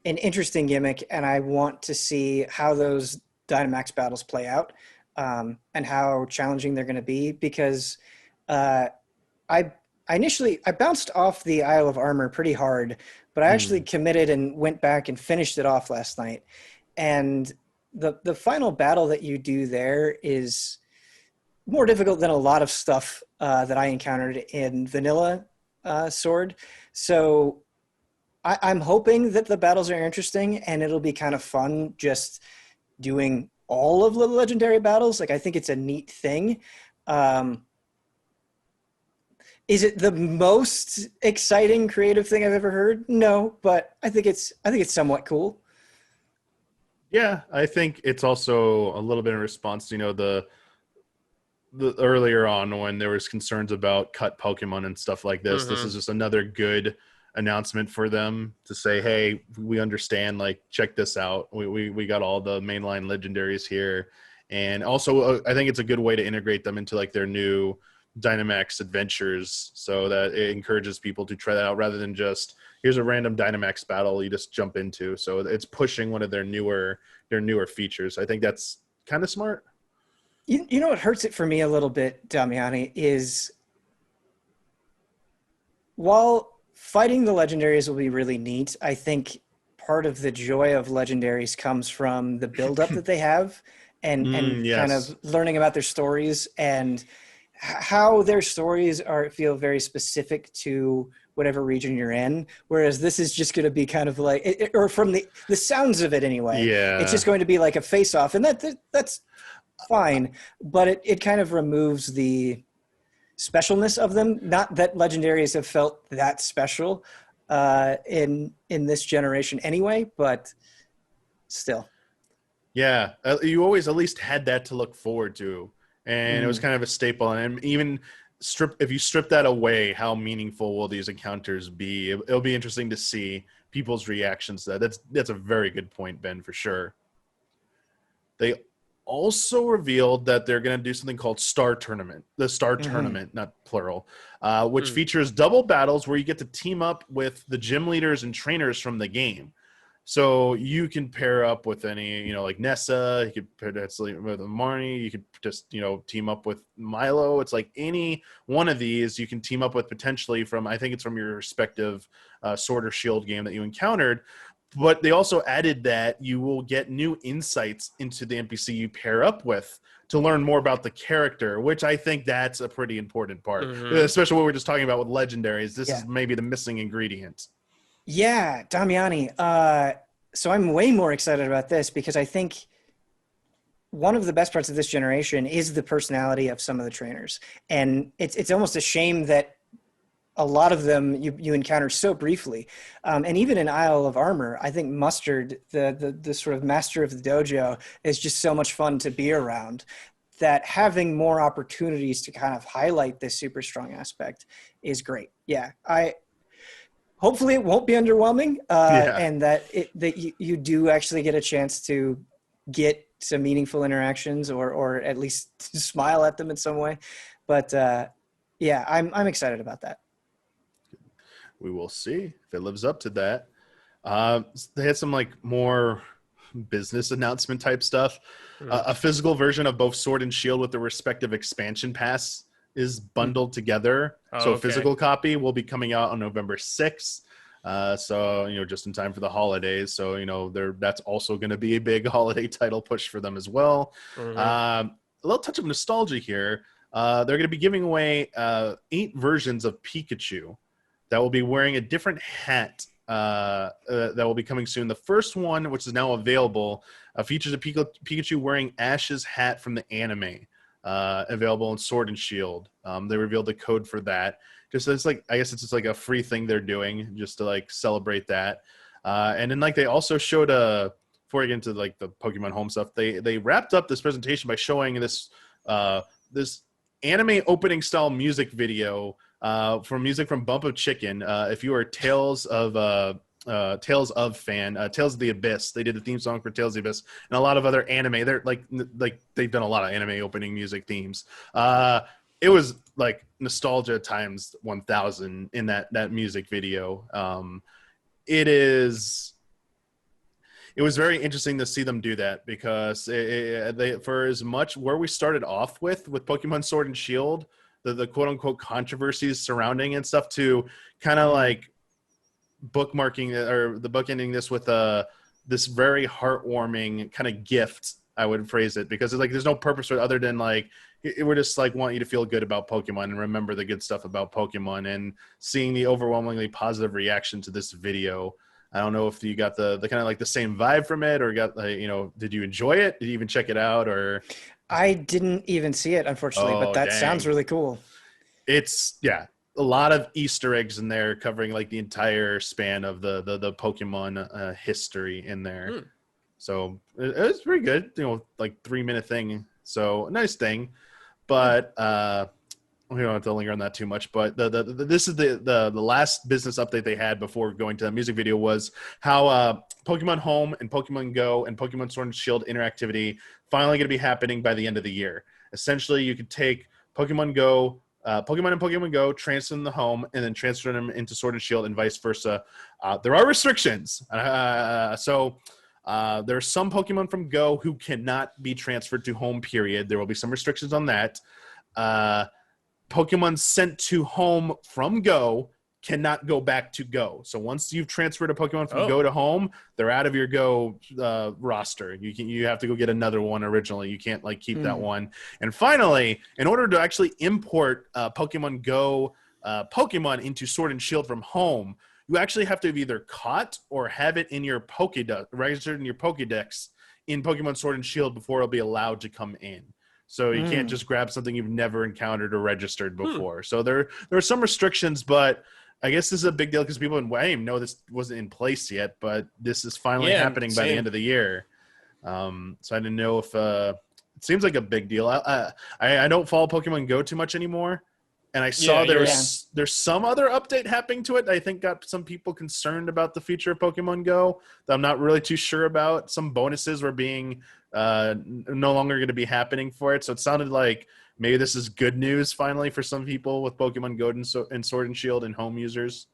interesting gimmick, and I want to see how those Dynamax battles play out, and how challenging they're going to be, because I bounced off the Isle of Armor pretty hard, but I actually committed and went back and finished it off last night. And the final battle that you do there is more difficult than a lot of stuff that I encountered in vanilla Sword. So I'm hoping that the battles are interesting, and it'll be kind of fun just doing all of the legendary battles. Like, I think it's a neat thing. Is it the most exciting creative thing I've ever heard? No, but I think it's somewhat cool. Yeah, I think it's also a little bit in response to, the earlier on when there was concerns about cut Pokemon and stuff like this. This is just another good announcement for them to say, hey, we understand, like, check this out. We got all the mainline legendaries here. And also I think it's a good way to integrate them into like their new Dynamax adventures, so that it encourages people to try that out rather than just here's a random Dynamax battle you just jump into. So it's pushing one of their newer features. I think that's kind of smart. You know what hurts it for me a little bit, Damiani, is while fighting the legendaries will be really neat, I think part of the joy of legendaries comes from the buildup that they have and yes. kind of learning about their stories and how their stories feel very specific to whatever region you're in. Whereas this is just going to be kind of like, or from the sounds of it anyway, it's just going to be like a face-off, and that's fine, but it kind of removes the specialness of them. Not that legendaries have felt that special in this generation anyway, but still. Yeah, you always at least had that to look forward to, and it was kind of a staple. And even if you strip that away, how meaningful will these encounters be? It'll be interesting to see people's reactions to that. That's a very good point, Ben, for sure. They also revealed that they're going to do something called Star Tournament, the Star Tournament, not plural, which features double battles where you get to team up with the gym leaders and trainers from the game. So you can pair up with any, like Nessa, you could pair with Marnie, you could just, team up with Milo. It's like any one of these you can team up with potentially from, I think it's from your respective Sword or Shield game that you encountered. But they also added that you will get new insights into the NPC you pair up with to learn more about the character, which I think that's a pretty important part, especially what we're just talking about with legendaries. This is maybe the missing ingredient. Yeah, Damiani. So I'm way more excited about this because I think one of the best parts of this generation is the personality of some of the trainers. And it's almost a shame that a lot of them you encounter so briefly. And even in Isle of Armor, I think Mustard, the sort of master of the dojo, is just so much fun to be around. that having more opportunities to kind of highlight this super strong aspect is great. Yeah, hopefully it won't be underwhelming, and that you do actually get a chance to get some meaningful interactions or at least smile at them in some way. But yeah, I'm excited about that. We will see if it lives up to that. They had some like more business announcement type stuff. A physical version of both Sword and Shield with the respective expansion pass is bundled together. So a physical copy will be coming out on November 6th. So, just in time for the holidays. So, that's also going to be a big holiday title push for them as well. A little touch of nostalgia here. They're going to be giving away 8 versions of Pikachu that will be wearing a different hat that will be coming soon. The first one, which is now available, features a Pikachu wearing Ash's hat from the anime, available in Sword and Shield. They revealed the code for that. Just it's like, I guess it's just like a free thing they're doing just to like celebrate that. And then like they also showed before I get into like the Pokemon Home stuff, they wrapped up this presentation by showing this this anime opening style music video for music from Bump of Chicken. If you are Tales of fan, Tales of the Abyss, they did the theme song for Tales of the Abyss and a lot of other anime. They're like they've done a lot of anime opening music themes. It was like nostalgia times 1000 in that music video. It was very interesting to see them do that because they for as much where we started off with Pokemon Sword and Shield, the quote unquote controversies surrounding and stuff, to kind of like bookmarking or the bookending this with this very heartwarming kind of gift, I would phrase it, because it's like there's no purpose for it other than like we're just like want you to feel good about Pokemon and remember the good stuff about Pokemon, and seeing the overwhelmingly positive reaction to this video. I don't know if you got the kind of like the same vibe from it, or got did you enjoy it? Did you even check it out? Or I didn't even see it, unfortunately, but that sounds really cool. It's a lot of Easter eggs in there covering like the entire span of the Pokemon history in there. So it was pretty good, like 3-minute thing. So a nice thing, but we don't have to linger on that too much. But this is the last business update they had before going to the music video was how Pokemon Home and Pokemon Go and Pokemon Sword and Shield interactivity finally going to be happening by the end of the year. Essentially, you could take Pokemon and Pokemon Go, transfer them to Home, and then transfer them into Sword and Shield, and vice versa. There are restrictions, so there are some Pokemon from Go who cannot be transferred to Home. Period. There will be some restrictions on that. Pokemon sent to Home from Go cannot go back to Go. So once you've transferred a Pokemon from Go to Home, they're out of your Go roster. You have to go get another one originally. You can't like keep that one. And finally, in order to actually import Pokemon Go Pokemon into Sword and Shield from Home, you actually have to have either caught or have it in your Pokédex, registered in your Pokédex in Pokemon Sword and Shield before it'll be allowed to come in. So you can't just grab something you've never encountered or registered before. So there are some restrictions, but I guess this is a big deal because people in WAME know this wasn't in place yet, but this is finally happening by the end of the year. So I didn't know if it seems like a big deal. I don't follow Pokemon Go too much anymore, and I saw there's some other update happening to it. I think got some people concerned about the future of Pokemon Go that I'm not really too sure about. Some bonuses were being no longer going to be happening for it, so it sounded like maybe this is good news finally for some people with Pokemon Go and Sword and Shield and Home users.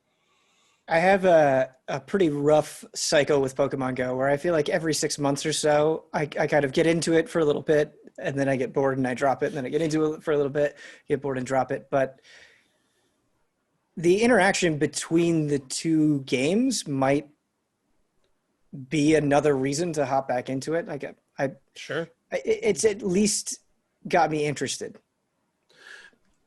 I have a pretty rough cycle with Pokemon Go where I feel like every 6 months or so, I kind of get into it for a little bit and then I get bored and I drop it, and then I get into it for a little bit, get bored and drop it. But the interaction between the two games might be another reason to hop back into it. It's at least got me interested.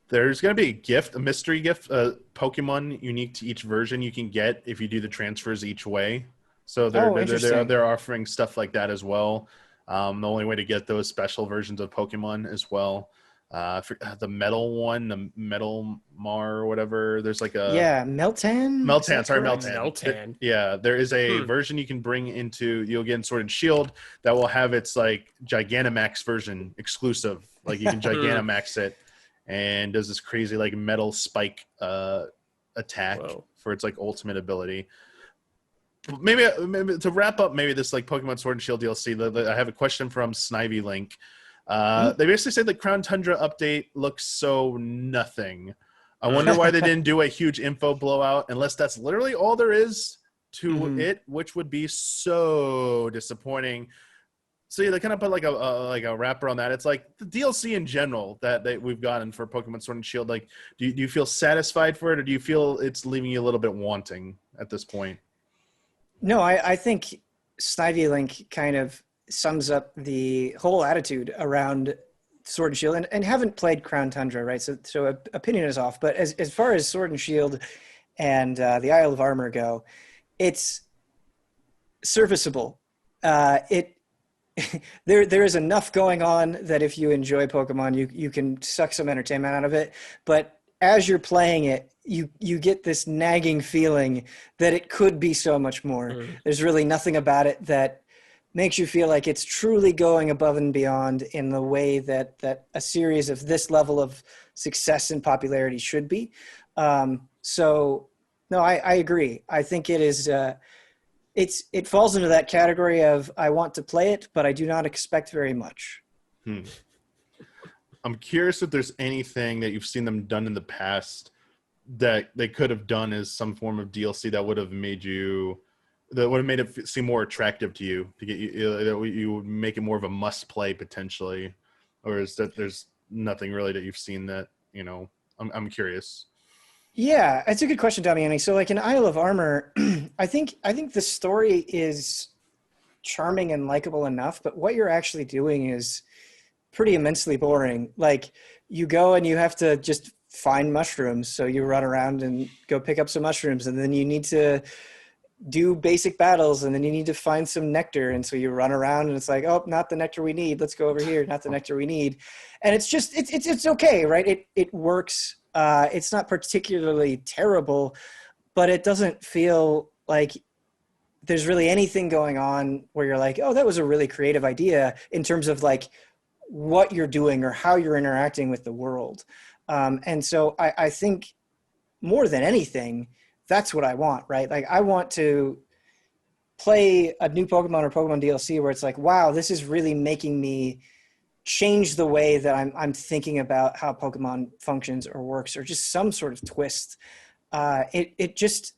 There's going to be a mystery gift, Pokemon unique to each version you can get if you do the transfers each way. So they're offering stuff like that as well. The only way to get those special versions of Pokemon as well. the metal one, the Metal Mar or whatever. There's like a Meltan. Meltan. There is a version you can bring into. You'll get in Sword and Shield that will have its like Gigantamax version exclusive. Like you can Gigantamax it, and does this crazy like metal spike attack for its like ultimate ability. Maybe to wrap up, maybe this like Pokemon Sword and Shield DLC. I have a question from Snivy Link. They basically said the Crown Tundra update looks so nothing. I wonder why they didn't do a huge info blowout, unless that's literally all there is to it, which would be so disappointing. So they kind of put like a wrapper on that. It's like the DLC in general that we've gotten for Pokemon Sword and Shield. Like, do you feel satisfied for it, or do you feel it's leaving you a little bit wanting at this point? No, I think Snivy Link kind of sums up the whole attitude around Sword and Shield, and haven't played Crown Tundra, right? So opinion is off. But as far as Sword and Shield and the Isle of Armor go, it's serviceable. There is enough going on that if you enjoy Pokemon, you can suck some entertainment out of it. But as you're playing it, you get this nagging feeling that it could be so much more. There's really nothing about it that makes you feel like it's truly going above and beyond in the way that a series of this level of success and popularity should be. So no, I agree. I think it is. It falls into that category of I want to play it, but I do not expect very much. I'm curious if there's anything that you've seen them done in the past that they could have done as some form of DLC that would have made it seem more attractive to you, to get you would make it more of a must play potentially, or is that there's nothing really that you've seen that I'm curious. Yeah, it's a good question, Damiani. So like in Isle of Armor, I think the story is charming and likable enough, but what you're actually doing is pretty immensely boring. Like you go and you have to just find mushrooms. So you run around and go pick up some mushrooms, and then you need to do basic battles, and then you need to find some nectar. And so you run around and it's like, oh, not the nectar we need. Let's go over here. Not the nectar we need. And it's just, it's okay. Right. It works. It's not particularly terrible, but it doesn't feel like there's really anything going on where you're like, oh, that was a really creative idea in terms of like what you're doing or how you're interacting with the world. And so I think more than anything, that's what I want, right? Like I want to play a new Pokemon or Pokemon DLC where it's like, wow, this is really making me change the way that I'm thinking about how Pokemon functions or works, or just some sort of twist. It just,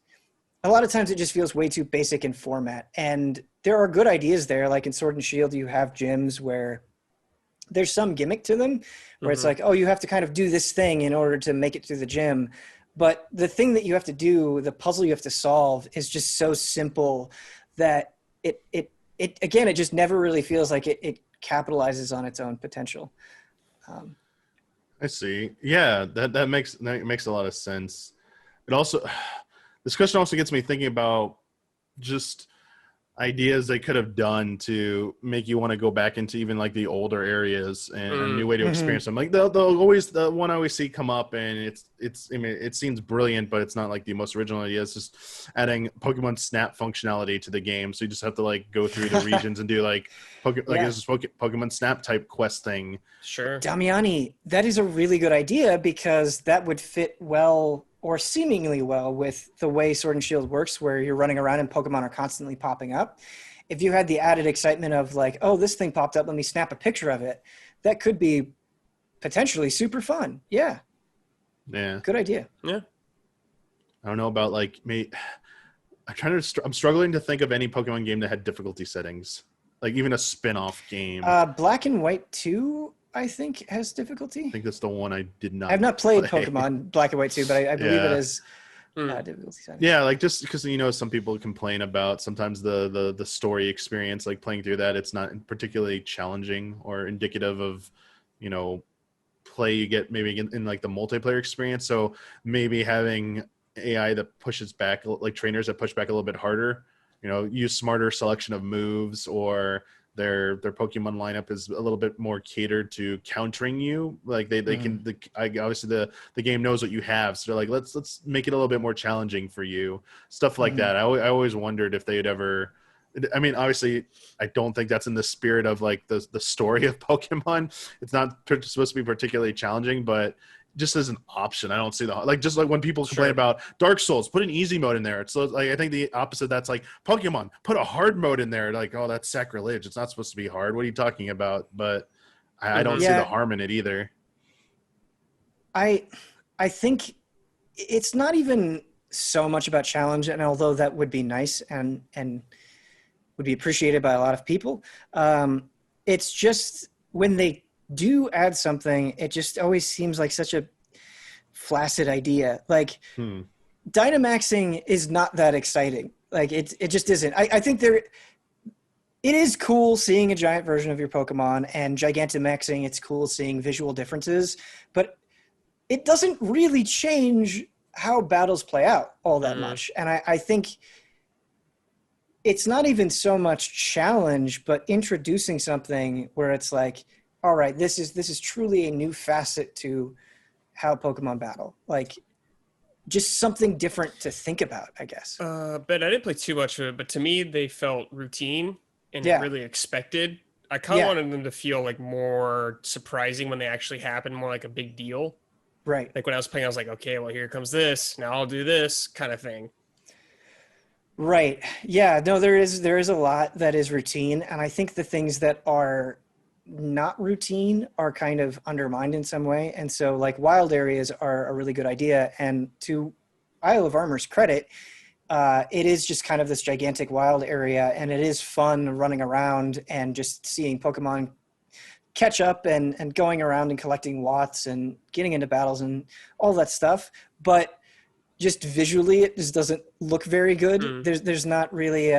a lot of times it just feels way too basic in format. And there are good ideas there. Like in Sword and Shield, you have gyms where there's some gimmick to them where it's like, oh, you have to kind of do this thing in order to make it through the gym. But the thing that you have to do, the puzzle you have to solve is just so simple that it again, it just never really feels like it capitalizes on its own potential. I see. Yeah, that makes a lot of sense. It also, this question also gets me thinking about just ideas they could have done to make you want to go back into even like the older areas and a new way to experience them. Like they'll always, the one I always see come up, and I mean, it seems brilliant, but it's not like the most original idea. It's just adding Pokemon Snap functionality to the game, so you just have to like go through the regions and do like this is Pokemon Snap type quest thing. Sure, Damiani, that is a really good idea because that would fit well, or seemingly well, with the way Sword and Shield works, where you're running around and Pokemon are constantly popping up. If you had the added excitement of like, oh, this thing popped up, let me snap a picture of it, that could be potentially super fun. Yeah. Good idea. Yeah. I don't know about like me. I'm struggling to think of any Pokemon game that had difficulty settings, like even a spin-off game. Black and White 2, I think, has difficulty. I think that's the one I did not. I've not played Pokemon Black and White 2, but I believe it is difficulty setting. Yeah, like just because some people complain about sometimes the story experience, like playing through that, it's not particularly challenging or indicative of play you get maybe in like the multiplayer experience. So maybe having AI that pushes back, like trainers that push back a little bit harder, use smarter selection of moves, or their Pokemon lineup is a little bit more catered to countering you. Like they can obviously the game knows what you have, so they're like, let's make it a little bit more challenging for you, stuff like that. I always wondered if they'd ever. I mean, obviously, I don't think that's in the spirit of like the story of Pokemon. It's not supposed to be particularly challenging, but just as an option, I don't see just like when people complain about Dark Souls, put an easy mode in there. It's like, I think the opposite. That's like Pokemon, put a hard mode in there. Like, oh, that's sacrilege. It's not supposed to be hard. What are you talking about? But I don't see the harm in it either. I think it's not even so much about challenge, and although that would be nice and would be appreciated by a lot of people, it's just when they do add something, it just always seems like such a flaccid idea. Like Dynamaxing is not that exciting. Like it just isn't. I think it is cool seeing a giant version of your Pokemon, and Gigantamaxing, it's cool seeing visual differences, but it doesn't really change how battles play out all that much. And I think it's not even so much challenge, but introducing something where it's like, all right, this is truly a new facet to how Pokemon battle. Like, just something different to think about, I guess. But I didn't play too much of it, but to me, they felt routine and really expected. I kind of wanted them to feel like more surprising when they actually happen, more like a big deal. Right. Like when I was playing, I was like, okay, well, here comes this. Now I'll do this kind of thing. Right. Yeah. No, there is a lot that is routine. And I think the things that are not routine are kind of undermined in some way. And so like wild areas are a really good idea. And to Isle of Armor's credit, it is just kind of this gigantic wild area, and it is fun running around and just seeing Pokemon catch up and going around and collecting Watts and getting into battles and all that stuff. But just visually, it just doesn't look very good. There's not really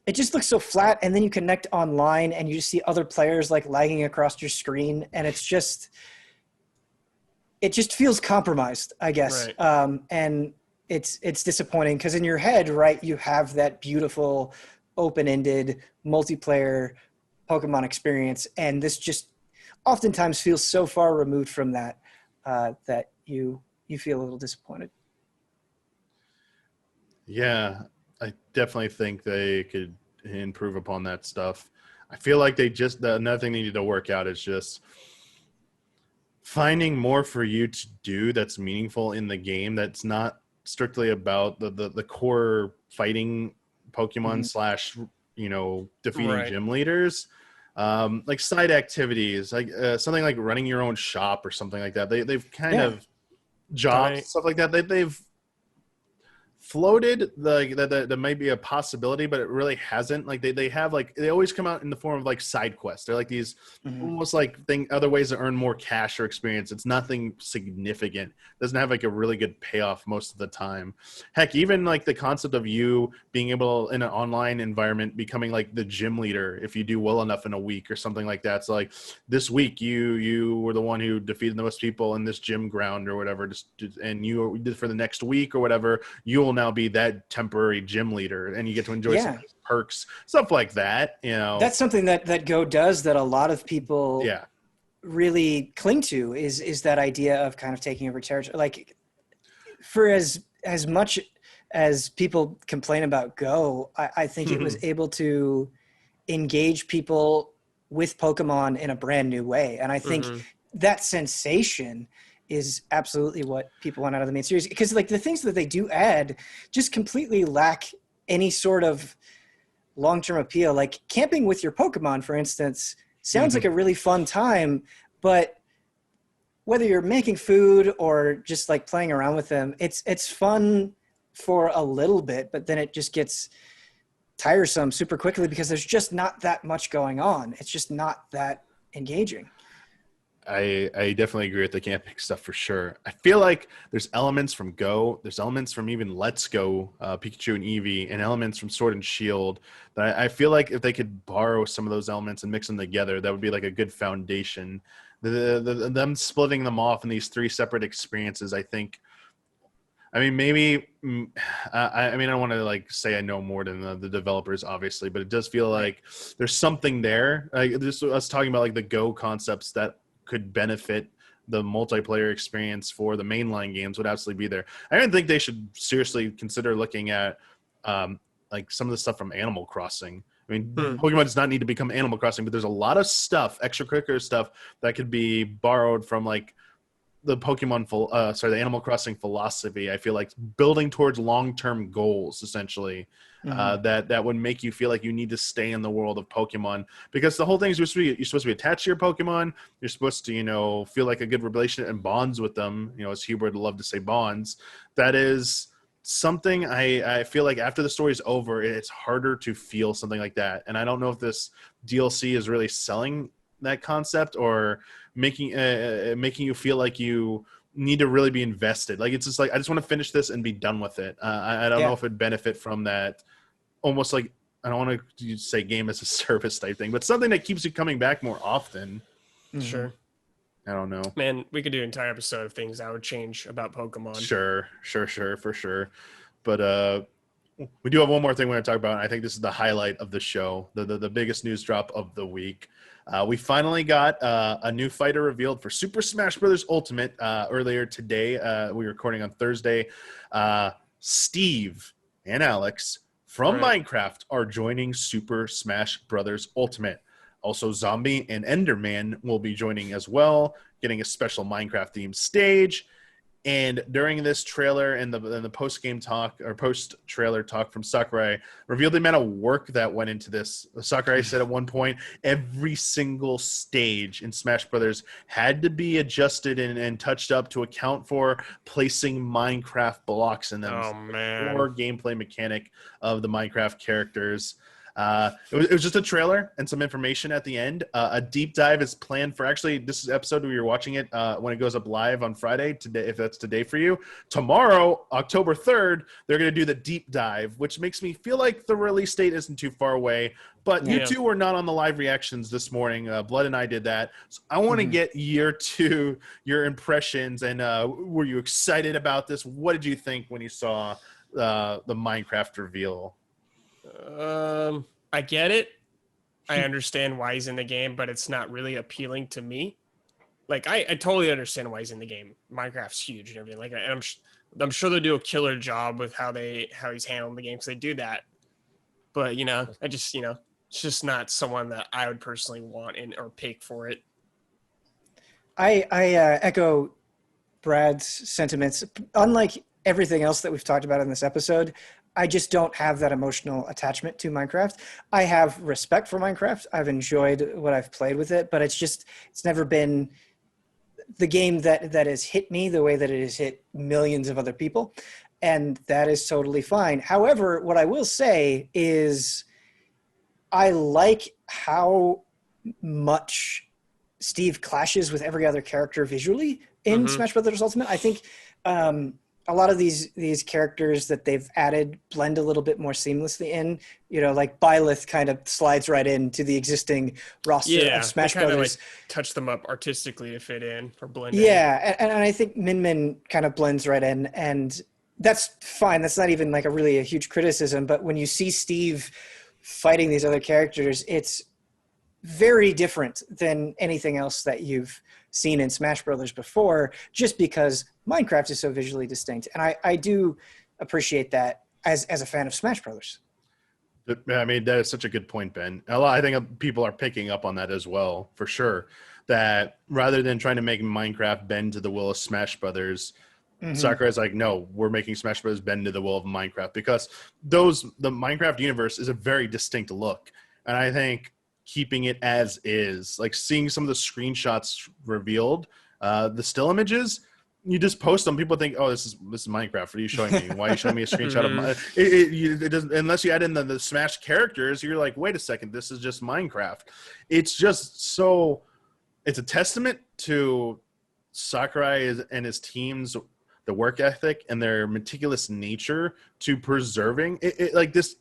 it just looks so flat, and then you connect online and you just see other players like lagging across your screen, and it just feels compromised, I guess. Right. And it's disappointing because in your head, right, you have that beautiful open-ended multiplayer Pokemon experience, and this just oftentimes feels so far removed from that that you feel a little disappointed. Yeah, I definitely think they could improve upon that stuff. I feel like another thing they need to work out is just finding more for you to do that's meaningful in the game, that's not strictly about the core fighting Pokemon slash, defeating gym leaders. Like side activities, like something like running your own shop or something like that. They've kind of jobs, stuff like that. They've floated that might be a possibility, but it really hasn't. Like they have, like, they always come out in the form of like side quests. They're like these almost like other ways to earn more cash or experience. It's nothing significant. It doesn't have like a really good payoff most of the time. Heck, even like the concept of you being able in an online environment becoming like the gym leader if you do well enough in a week or something like that. So like this week you were the one who defeated the most people in this gym ground or whatever, and you did for the next week or whatever, you will now be that temporary gym leader, and you get to enjoy some perks, stuff like that. That's something that Go does that a lot of people really cling to is that idea of kind of taking over territory. Like, for as much as people complain about Go, I think it was able to engage people with Pokemon in a brand new way, and I think that sensation is absolutely what people want out of the main series, because like the things that they do add just completely lack any sort of long-term appeal. Like camping with your Pokemon, for instance, sounds like a really fun time, but whether you're making food or just like playing around with them, it's fun for a little bit, but then it just gets tiresome super quickly because there's just not that much going on. It's just not that engaging. I definitely agree with the camping stuff for sure. I feel like there's elements from Go, there's elements from even Let's Go, Pikachu and Eevee, and elements from Sword and Shield that I feel like if they could borrow some of those elements and mix them together, that would be like a good foundation. Them splitting them off in these three separate experiences, I think I mean, maybe. I mean, I don't want to like say I know more than the developers, obviously, but it does feel like there's something there. Like this, us talking about like the Go concepts that could benefit the multiplayer experience for the mainline games would absolutely be there. I don't think they should seriously consider looking at like some of the stuff from Animal Crossing. I mean, Pokemon does not need to become Animal Crossing, but there's a lot of stuff, extracurricular stuff that could be borrowed from like the the Animal Crossing philosophy. I feel like building towards long-term goals, essentially, that would make you feel like you need to stay in the world of Pokemon, because the whole thing is you're supposed to be attached to your Pokemon. You're supposed to, feel like a good relation and bonds with them. As Hubert would love to say, bonds. That is something I feel like after the story is over, it's harder to feel something like that. And I don't know if this DLC is really selling that concept or making you feel like you need to really be invested. Like it's just like, I just want to finish this and be done with it. I don't know if it'd benefit from that. Almost like, I don't want to say game as a service type thing, but something that keeps you coming back more often. Sure. I don't know. Man, we could do an entire episode of things I would change about Pokemon. Sure, for sure. But we do have one more thing we're going to talk about, and I think this is the highlight of the show, the biggest news drop of the week. We finally got a new fighter revealed for Super Smash Bros. Ultimate earlier today. We were recording on Thursday. Steve and Alex from Minecraft are joining Super Smash Bros. Ultimate. Also, Zombie and Enderman will be joining as well, getting a special Minecraft-themed stage. And during this trailer and the post-game talk or post-trailer talk from Sakurai, revealed the amount of work that went into this. Sakurai said at one point, every single stage in Smash Brothers had to be adjusted and touched up to account for placing Minecraft blocks in them. Oh, man. Core gameplay mechanic of the Minecraft characters. It was just a trailer and some information at the end. A deep dive is planned for, actually, this is episode where you're watching it when it goes up live on Friday, today, if that's today for you. Tomorrow, October 3rd, they're going to do the deep dive, which makes me feel like the release date isn't too far away. But you two were not on the live reactions this morning. Blood and I did that. So I want to get your impressions. And were you excited about this? What did you think when you saw the Minecraft reveal? I get it. I understand why he's in the game, but it's not really appealing to me. Like, I totally understand why he's in the game. Minecraft's huge and everything. Like, I'm sure they'll do a killer job with how he's handling the game, because they do that. But I just it's just not someone that I would personally want or pick for it. I echo Brad's sentiments. Unlike everything else that we've talked about in this episode, I just don't have that emotional attachment to Minecraft. I have respect for Minecraft. I've enjoyed what I've played with it, but it's never been the game that has hit me the way that it has hit millions of other people. And that is totally fine. However, what I will say is I like how much Steve clashes with every other character visually in Smash Bros. Ultimate. I think a lot of these characters that they've added blend a little bit more seamlessly in. Like Byleth kind of slides right into the existing roster of Smash Brothers. Like touch them up artistically to fit in or blend in. Yeah, and I think Min Min kind of blends right in, and that's fine. That's not even like a huge criticism. But when you see Steve fighting these other characters, it's very different than anything else that you've seen in Smash Brothers before, just because Minecraft is so visually distinct. And I do appreciate that as a fan of Smash Brothers. I mean, that is such a good point, Ben. I think people are picking up on that as well, for sure. That rather than trying to make Minecraft bend to the will of Smash Brothers, Sakurai's like, no, we're making Smash Brothers bend to the will of Minecraft, because the Minecraft universe is a very distinct look. And I think keeping it as is, like seeing some of the screenshots revealed, the still images, you just post them. People think, oh, this is Minecraft. What are you showing me? Why are you showing me a screenshot of it doesn't, unless you add in the Smash characters, you're like, wait a second, this is just Minecraft. It's just so, it's a testament to Sakurai and his team's the work ethic and their meticulous nature to preserving it. Like this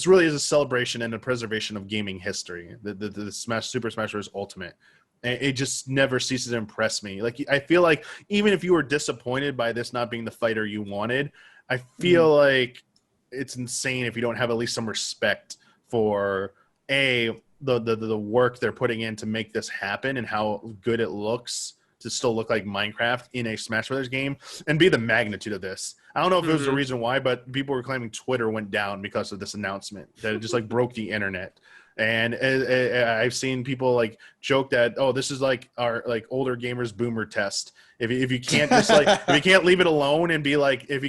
really is a celebration and a preservation of gaming history. The Super Smash Bros. Ultimate. it just never ceases to impress me. Like, I feel like even if you were disappointed by this not being the fighter you wanted, I feel like it's insane if you don't have at least some respect for the work they're putting in to make this happen and how good it looks to still look like Minecraft in a Smash Brothers game, and the magnitude of this. I don't know if it was the reason why, but people were claiming Twitter went down because of this announcement, that it just like broke the internet. And I've seen people like joke that, oh, this is like our like older gamers boomer test. If you can't just like if you can't leave it alone and be like, if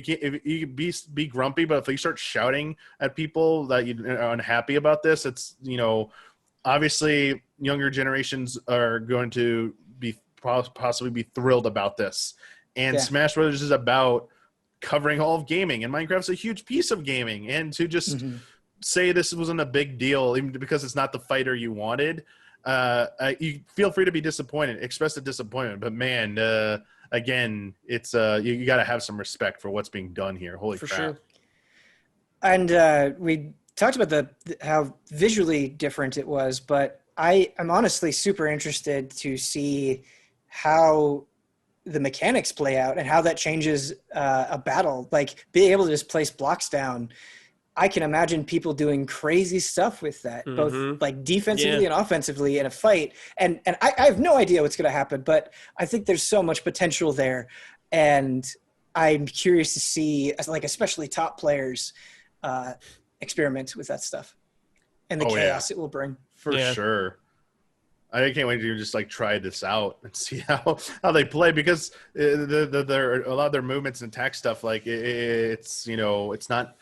you be grumpy, but if you start shouting at people that you are unhappy about this, it's, you know, obviously younger generations are going to be possibly be thrilled about this. And Smash Brothers is about covering all of gaming, and Minecraft's a huge piece of gaming. And to just say this wasn't a big deal, even because it's not the fighter you wanted, you feel free to be disappointed, express the disappointment. But man, again, it's you got to have some respect for what's being done here. Holy crap! Sure. And we talked about how visually different it was, but I'm honestly super interested to see how the mechanics play out and how that changes a battle. Like, being able to just place blocks down, I can imagine people doing crazy stuff with that, both like defensively and offensively in a fight. And I have no idea what's going to happen, but I think there's so much potential there. And I'm curious to see, like, especially top players experiment with that stuff and the chaos it will bring. For sure. I can't wait to just like try this out and see how they play, because a lot of their movements and attack stuff, like it's, you know, it's not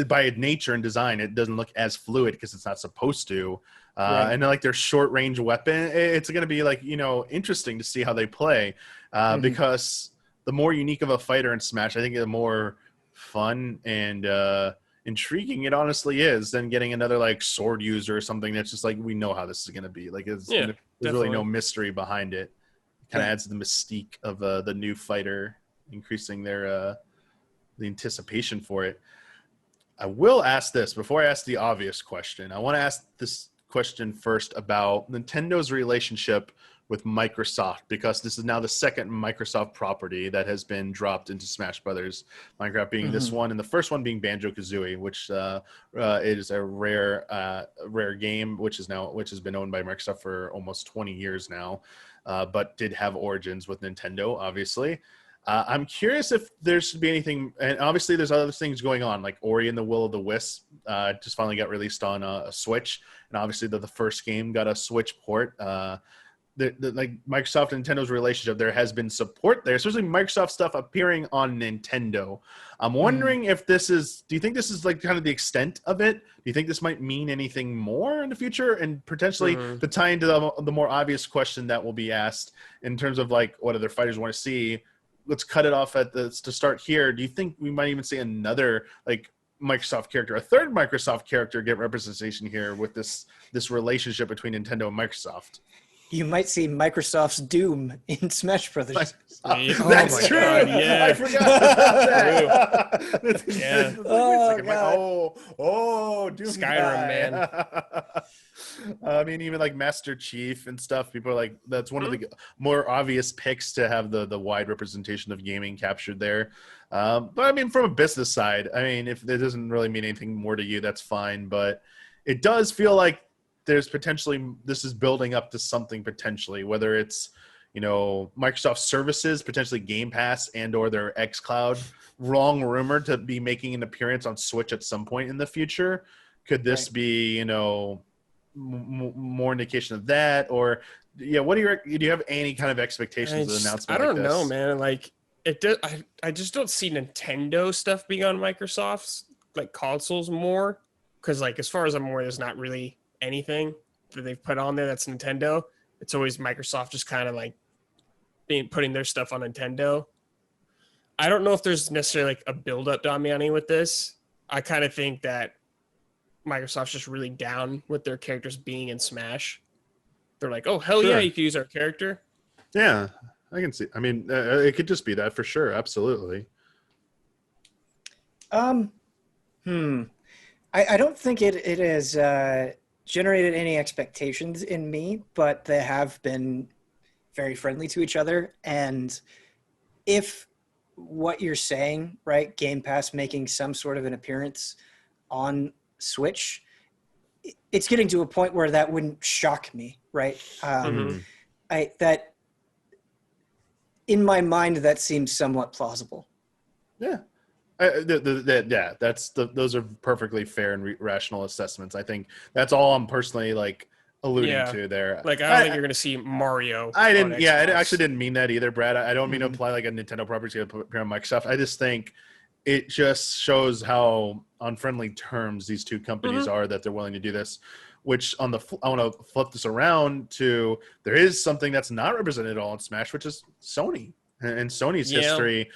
by nature and design, it doesn't look as fluid because it's not supposed to. And like their short range weapon, it's going to be like, you know, interesting to see how they play, because the more unique of a fighter in Smash, I think the more fun and intriguing it honestly is than getting another like sword user or something that's just like, we know how this is going to be. Like, there's really no mystery behind it. Kind of adds the mystique of the new fighter, increasing their the anticipation for it. I will ask this before I ask the obvious question. I want to ask this question first about Nintendo's relationship with Microsoft, because this is now the second Microsoft property that has been dropped into Smash Brothers. Minecraft being this one, and the first one being Banjo-Kazooie, which is a rare game, which has been owned by Microsoft for almost 20 years now, but did have origins with Nintendo, obviously. I'm curious if there should be anything, and obviously there's other things going on, like Ori and the Will of the Wisp just finally got released on a Switch, and obviously the first game got a Switch port. Like Microsoft and Nintendo's relationship, there has been support there, especially Microsoft stuff appearing on Nintendo. I'm wondering if do you think this is like kind of the extent of it? Do you think this might mean anything more in the future? And potentially to tie into the more obvious question that will be asked in terms of like what other fighters want to see, let's cut it off to start here. Do you think we might even see another like Microsoft character, a third Microsoft character, get representation here with this relationship between Nintendo and Microsoft? You might see Microsoft's Doom in Smash Brothers. That's true. God, yeah. I forgot about that. Yeah. Doom Skyrim, man. I mean, even like Master Chief and stuff, people are like, that's one of the more obvious picks to have the wide representation of gaming captured there. But I mean, from a business side, I mean, if it doesn't really mean anything more to you, that's fine. But it does feel like there's potentially, this is building up to something potentially, whether it's, you know, Microsoft services, potentially Game Pass and or their xCloud, wrong rumored to be making an appearance on Switch at some point in the future. Could this be, you know, more indication of that? Or what do you have any kind of expectations of the announcement? I don't know, man. Like it does, I just don't see Nintendo stuff being on Microsoft's like consoles more, because like as far as I'm aware, there's not really anything that they've put on there that's Nintendo. It's always Microsoft just kind of like putting their stuff on Nintendo. I don't know if there's necessarily like a build-up Damiani with this. I kind of think that Microsoft's just really down with their characters being in Smash. They're like, oh, hell yeah, you can use our character. Yeah, I can see. I mean, it could just be that for sure. Absolutely. I don't think it is generated any expectations in me, but they have been very friendly to each other. And if what you're saying, right, Game Pass making some sort of an appearance on Switch, it's getting to a point where that wouldn't shock me, right? That in my mind, that seems somewhat plausible. Yeah. Those are perfectly fair and rational assessments. I think that's all I'm personally like alluding to there. Like, I don't think you're going to see Mario. I didn't. Yeah, I actually didn't mean that either, Brad. I don't mean to apply like a Nintendo property to appear on Microsoft. I just think it just shows how on friendly terms these two companies are, that they're willing to do this. Which I want to flip this around to, there is something that's not represented at all in Smash, which is Sony and Sony's history.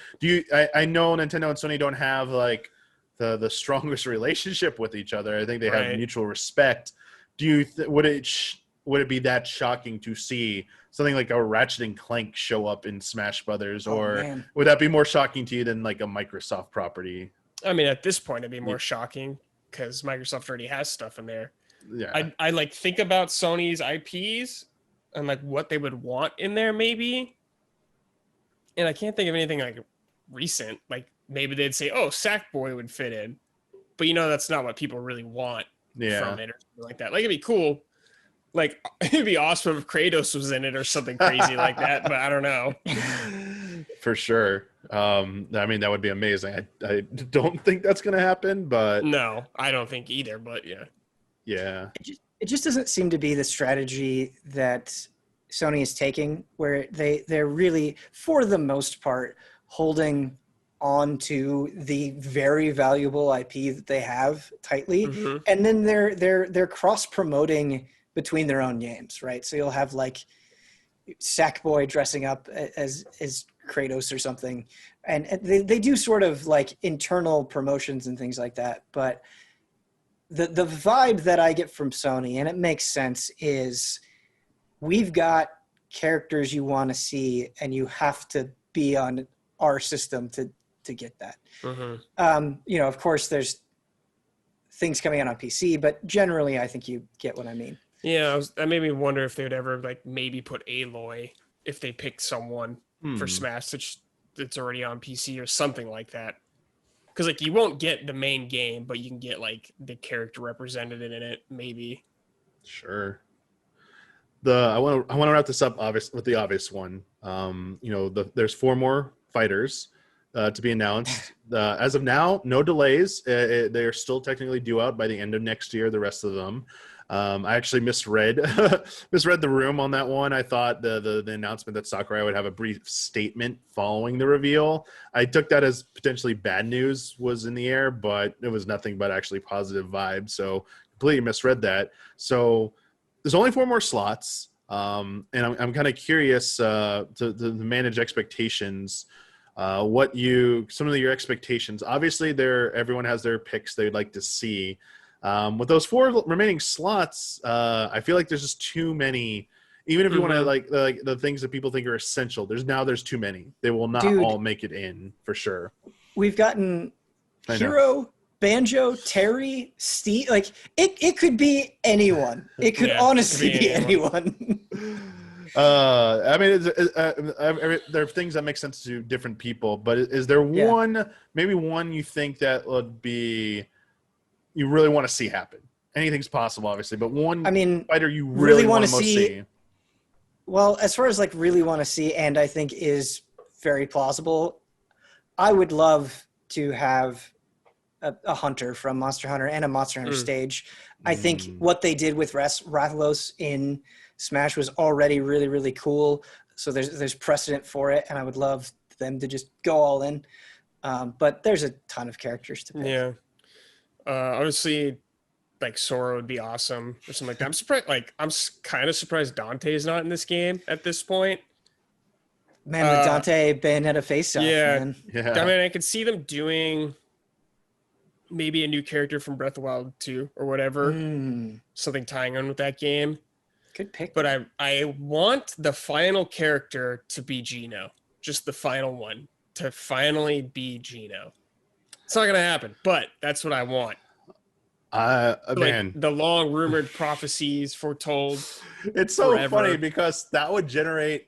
I know Nintendo and Sony don't have like the strongest relationship with each other. I think they have mutual respect. Do you would it be that shocking to see something like a Ratchet and Clank show up in Smash Brothers, or would that be more shocking to you than like a Microsoft property? I mean, at this point, it'd be more shocking because Microsoft already has stuff in there. Yeah, I like think about Sony's IPs and like what they would want in there, maybe. And I can't think of anything like recent. Like maybe they'd say, "Oh, Sackboy would fit in," but that's not what people really want from it or something like that. Like it'd be cool. Like it'd be awesome if Kratos was in it or something crazy like that. But I don't know. For sure. I mean, that would be amazing. I don't think that's gonna happen, but no, I don't think either. But yeah. Yeah. It just doesn't seem to be the strategy that Sony is taking, where they're really, for the most part, holding on to the very valuable IP that they have tightly. And then they're cross-promoting between their own games, right? So you'll have like Sackboy dressing up as Kratos or something. And they do sort of like internal promotions and things like that. But the vibe that I get from Sony, and it makes sense, is we've got characters you want to see, and you have to be on our system to get that. Of course, there's things coming out on PC, but generally, I think you get what I mean. Yeah, that made me wonder if they would ever like maybe put Aloy if they picked someone for Smash that's already on PC or something like that. Because like you won't get the main game, but you can get like the character represented in it, maybe. Sure. I want to wrap this up with the obvious one. There's 4 more fighters to be announced. As of now, no delays. They are still technically due out by the end of next year. The rest of them. I actually misread the room on that one. I thought the announcement that Sakurai would have a brief statement following the reveal. I took that as potentially bad news was in the air, but it was nothing but actually positive vibes. So completely misread that. So there's only 4 more slots, and I'm kind of curious to manage expectations. Some of your expectations. Obviously, everyone has their picks they'd like to see. With those 4 remaining slots, I feel like there's just too many. Even if you want to like the things that people think are essential, there's too many. They will not all make it in for sure. We've gotten Hero, Banjo, Terry, Steve. Like it could be anyone. It could honestly be anyone. I mean, there are things that make sense to different people, but is there maybe one you think that would be you really want to see happen? Anything's possible, obviously, but one fighter you really want to see. Well, as far as like really want to see, and I think is very plausible, I would love to have a hunter from Monster Hunter and a Monster Hunter stage. I think what they did with Rathalos in Smash was already really, really cool. So there's precedent for it, and I would love them to just go all in. But there's a ton of characters to pick. Yeah. Obviously, like Sora would be awesome or something like that. I'm surprised. Like I'm kind of surprised Dante's not in this game at this point. Man, with Dante Bayonetta face off, man. Yeah. I mean, I could see them doing maybe a new character from Breath of the Wild 2 or whatever. Something tying on with that game. Good pick. But I want the final character to be Geno. Just the final one to finally be Geno. It's not going to happen, but that's what I want. Man, the long rumored prophecies foretold. It's so funny because that would generate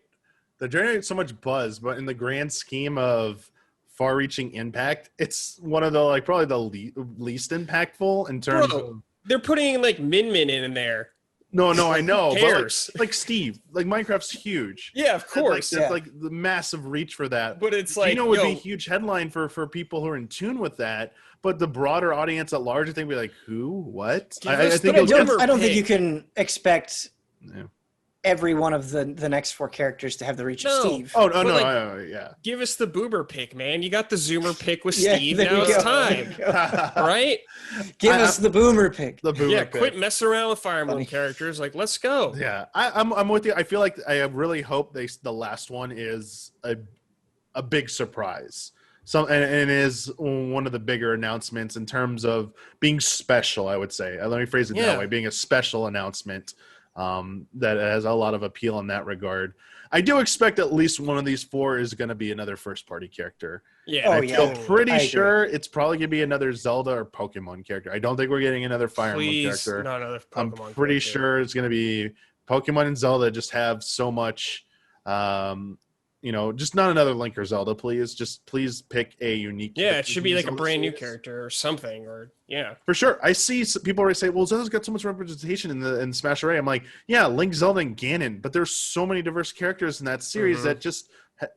so much buzz, but in the grand scheme of far-reaching impact, it's one of the like probably the least impactful in terms of. They're putting like Min Min in there. No, I know, Who cares? but like Steve, like Minecraft's huge. Yeah, of course. It's like the massive reach for that. But it's like, would be a huge headline for people who are in tune with that. But the broader audience at large, I think, be like, who, what? I don't think you can expect every one of the next 4 characters to have the reach of Steve. Oh no, yeah. Give us the Boober pick, man. You got the Zoomer pick with Steve. Now it's time, right? Give us the Boomer pick. The Boomer pick. Quit messing around with Fire Emblem characters. Like, let's go. Yeah, I'm with you. I feel like I really hope the last one is a big surprise. And is one of the bigger announcements in terms of being special, I would say. Let me phrase it that way, being a special announcement that has a lot of appeal in that regard. I do expect at least one of these 4 is going to be another first-party character. Yeah, I feel pretty sure it's probably going to be another Zelda or Pokemon character. I don't think we're getting another Fire Emblem character. Not another Pokemon I'm pretty sure it's going to be Pokemon and Zelda just have so much just not another Link or Zelda, please. Just please pick a unique. Yeah, it should be like a brand new character or something, or for sure. I see people already say, "Well, Zelda's got so much representation in Smash Array." I'm like, yeah, Link, Zelda, and Ganon, but there's so many diverse characters in that series that just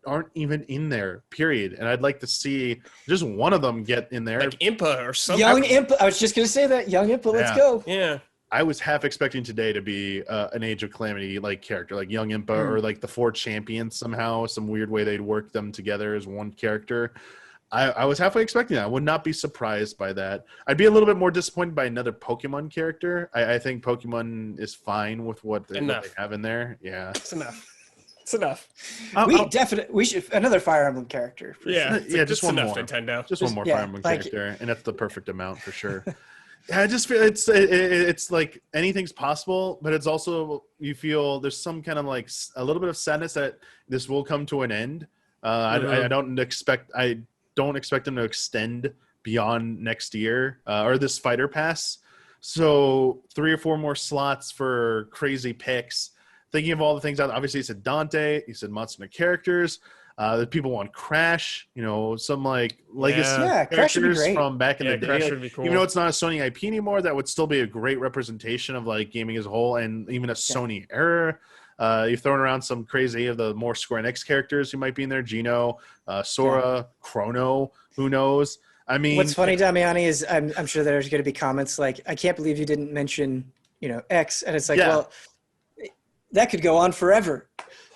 aren't even in there. Period. And I'd like to see just one of them get in there, like Impa or something. Young Impa. I was just gonna say that Young Impa. Let's go. Yeah. I was half expecting today to be an Age of Calamity like character, like Young Impa or like the 4 champions somehow, some weird way they'd work them together as one character. I was halfway expecting that. I would not be surprised by that. I'd be a little bit more disappointed by another Pokemon character. I think Pokemon is fine with what they have in there. Yeah, it's enough. It's enough. We should another Fire Emblem character. Yeah, sure. Just one more. Nintendo. Just one more Fire Emblem character, and that's the perfect amount for sure. I just feel it's like anything's possible, but it's also you feel there's some kind of like a little bit of sadness that this will come to an end. I don't expect them to extend beyond next year or this fighter pass. So 3 or 4 more slots for crazy picks. Thinking of all the things out. Obviously, you said Dante. You said Monster Hunter characters. People want Crash, some like legacy characters from back in the day. Crash would be cool. Even though it's not a Sony IP anymore, that would still be a great representation of like gaming as a whole, and even a Sony era. You've thrown around some crazy of the more Square Enix characters who might be in there: Gino, Sora, Chrono. Who knows? I mean, what's funny, Damiani, is I'm sure there's going to be comments like, "I can't believe you didn't mention X," and it's like, well, that could go on forever.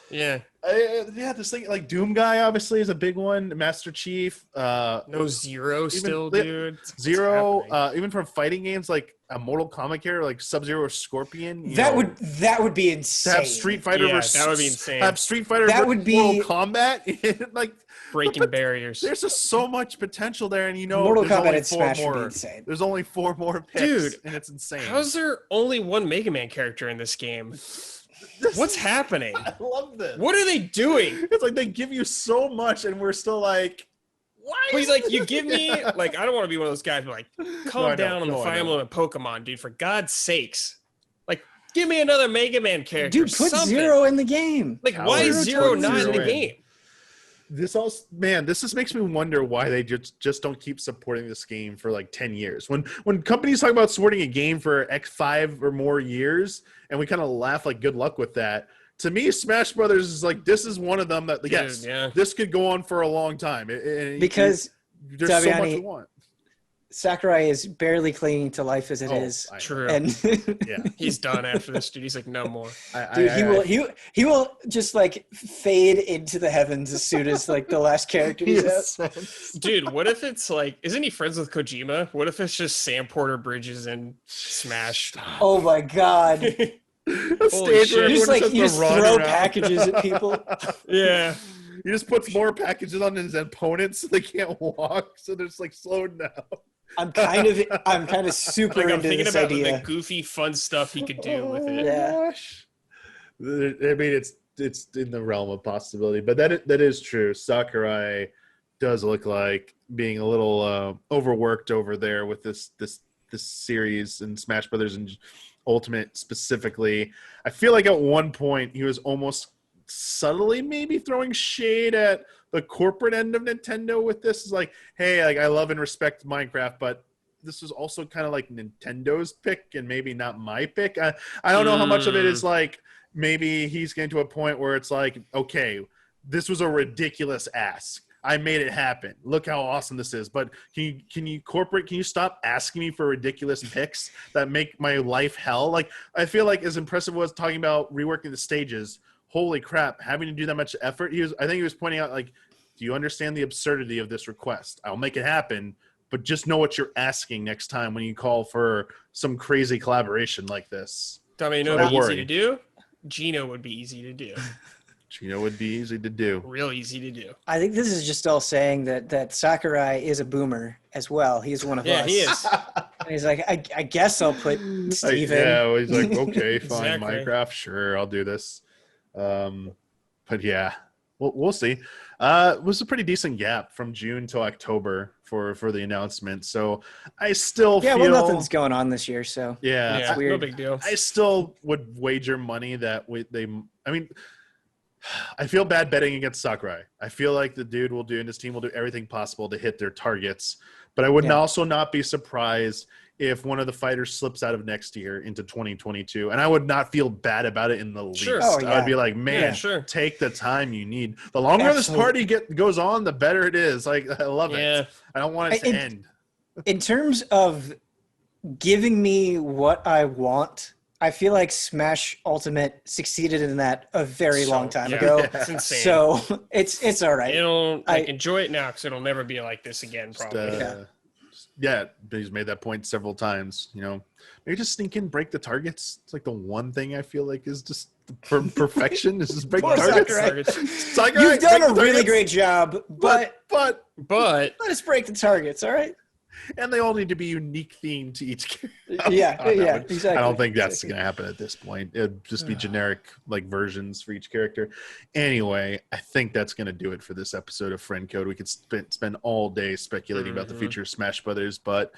Yeah. This thing like Doom Guy obviously is a big one. Master Chief, no Zero still, dude. Zero, even from fighting games like a Mortal Kombat character like Sub-Zero or Scorpion. That would be insane. To have Street Fighter versus that would be insane. Have Street Fighter versus Mortal Kombat like breaking barriers. There's just so much potential there, and Mortal Kombat and Smash would be insane. There's only 4 more picks, dude, and it's insane. How's there only one Mega Man character in this game? What's happening? I love this. What are they doing? It's like they give you so much, and we're still like, why? But like, you give me like, I don't want to be one of those guys who like, calm down on the Fire Emblem and Pokemon, dude. For God's sakes, like, give me another Mega Man character. Dude, put Zero in the game. Like, why is Zero not in the game? This just makes me wonder why they just don't keep supporting this game for like 10 years. When companies talk about supporting a game for X5 or more years, and we kind of laugh like good luck with that. To me, Smash Brothers is like, this is one of them that this could go on for a long time. Because there's so much to want. Sakurai is barely clinging to life as it is. True. And he's done after this, dude. He's like, no more. He will just like fade into the heavens as soon as like the last character is out. Dude, what if it's like, isn't he friends with Kojima? What if it's just Sam Porter Bridges and Smash? Oh my god. Holy shit. You just throw packages at people. Yeah. He just puts more packages on his opponents so they can't walk, so they're just like slowed down. I'm kind of super like, into I'm thinking this about idea. the goofy, fun stuff he could do with it. Yeah. I mean, it's in the realm of possibility, but that is true. Sakurai does look like being a little overworked over there with this this series and Smash Brothers and Ultimate specifically. I feel like at one point he was almost subtly maybe throwing shade at the corporate end of Nintendo with this. Is like, hey, like I love and respect Minecraft, but this was also kind of like Nintendo's pick and maybe not my pick. I don't know how much of it is like maybe he's getting to a point where it's like, okay, this was a ridiculous ask. I made it happen. Look how awesome this is. But can you stop asking me for ridiculous picks that make my life hell? Like, I feel like as impressive was talking about reworking the stages, holy crap, having to do that much effort. I think he was pointing out, like, do you understand the absurdity of this request? I'll make it happen, but just know what you're asking next time when you call for some crazy collaboration like this. Tell me, you know, it'd be easy to do. Gino would be easy to do. Gino would be easy to do. Real easy to do. I think this is just all saying that Sakurai is a boomer as well. He's one of us. Yeah, he is. And he's like, I guess I'll put Steven. Yeah, he's like, okay, fine, Exactly. Minecraft, sure, I'll do this. But yeah, we'll see. It was a pretty decent gap from June to October for the announcement. So I still feel... well, nothing's going on this year, so yeah, Yeah, weird. no big deal. I still would wager money that I feel bad betting against Sakurai. I feel like the dude will do, and his team will do everything possible to hit their targets. But I would also not be surprised if one of the fighters slips out of next year into 2022. And I would not feel bad about it in the least. Oh, yeah. I would be like, man, take the time you need. The longer this party goes on, the better it is. Like, I love it. I don't want it to end. In terms of giving me what I want, I feel like Smash Ultimate succeeded in that a very long time ago. Yeah, it's insane. So it's all right. It'll enjoy it now because it'll never be like this again, probably. He's made that point several times. You know, maybe just sneak in, break the targets. It's like the one thing I feel like is just perfection. Is just break the targets. Sakurai, you've done a really great job, but let us break the targets, all right? And they all need to be unique themed to each character. Exactly. I don't think that's going to happen at this point. It'd just be generic like versions for each character. Anyway, I think that's going to do it for this episode of Friend Code. We could spend all day speculating about the future of Smash Brothers, but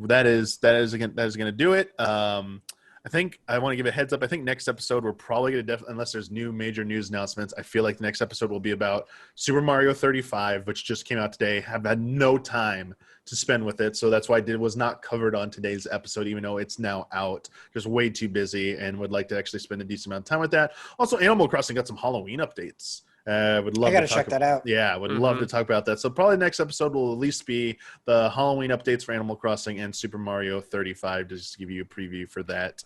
that is going to do it. I think I want to give a heads up. I think next episode we're probably going to unless there's new major news announcements, I feel like the next episode will be about Super Mario 35, which just came out today. Have had no time to spend with it, so that's why it was not covered on today's episode, even though it's now out. Just way too busy, and would like to actually spend a decent amount of time with that. Also, Animal Crossing got some Halloween updates. Would love. I gotta check that out. Yeah, would love to talk about that. So probably next episode will at least be the Halloween updates for Animal Crossing and Super Mario 35, just to give you a preview for that.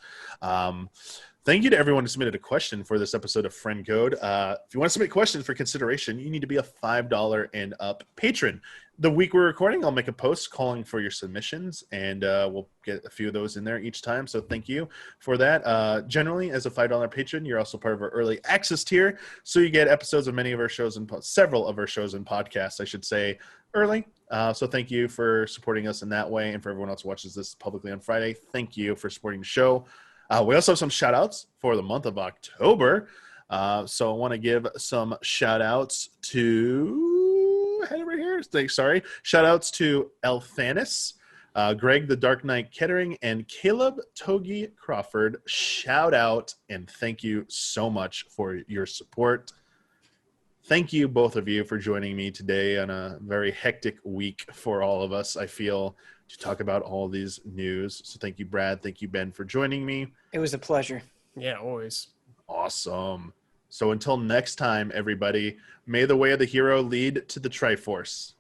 Thank you to everyone who submitted a question for this episode of Friend Code. If you want to submit questions for consideration, you need to be a $5 and up patron. The week we're recording, I'll make a post calling for your submissions, and we'll get a few of those in there each time. So thank you for that. Generally, as a $5 patron, you're also part of our early access tier, so you get episodes of many of our shows and several of our shows and podcasts, I should say, early. So thank you for supporting us in that way, and for everyone else who watches this publicly on Friday, thank you for supporting the show. We also have some shout outs for the month of October. So I want to give some shout outs to head over here. Sorry. Shout outs to Elthanis, Greg the Dark Knight Kettering, and Caleb Togi Crawford. Shout out and thank you so much for your support. Thank you, both of you, for joining me today on a very hectic week for all of us, I feel, to talk about all these news. So thank you, Brad. Thank you, Ben, for joining me. It was a pleasure. Yeah, always. Awesome. So until next time, everybody, may the way of the hero lead to the Triforce.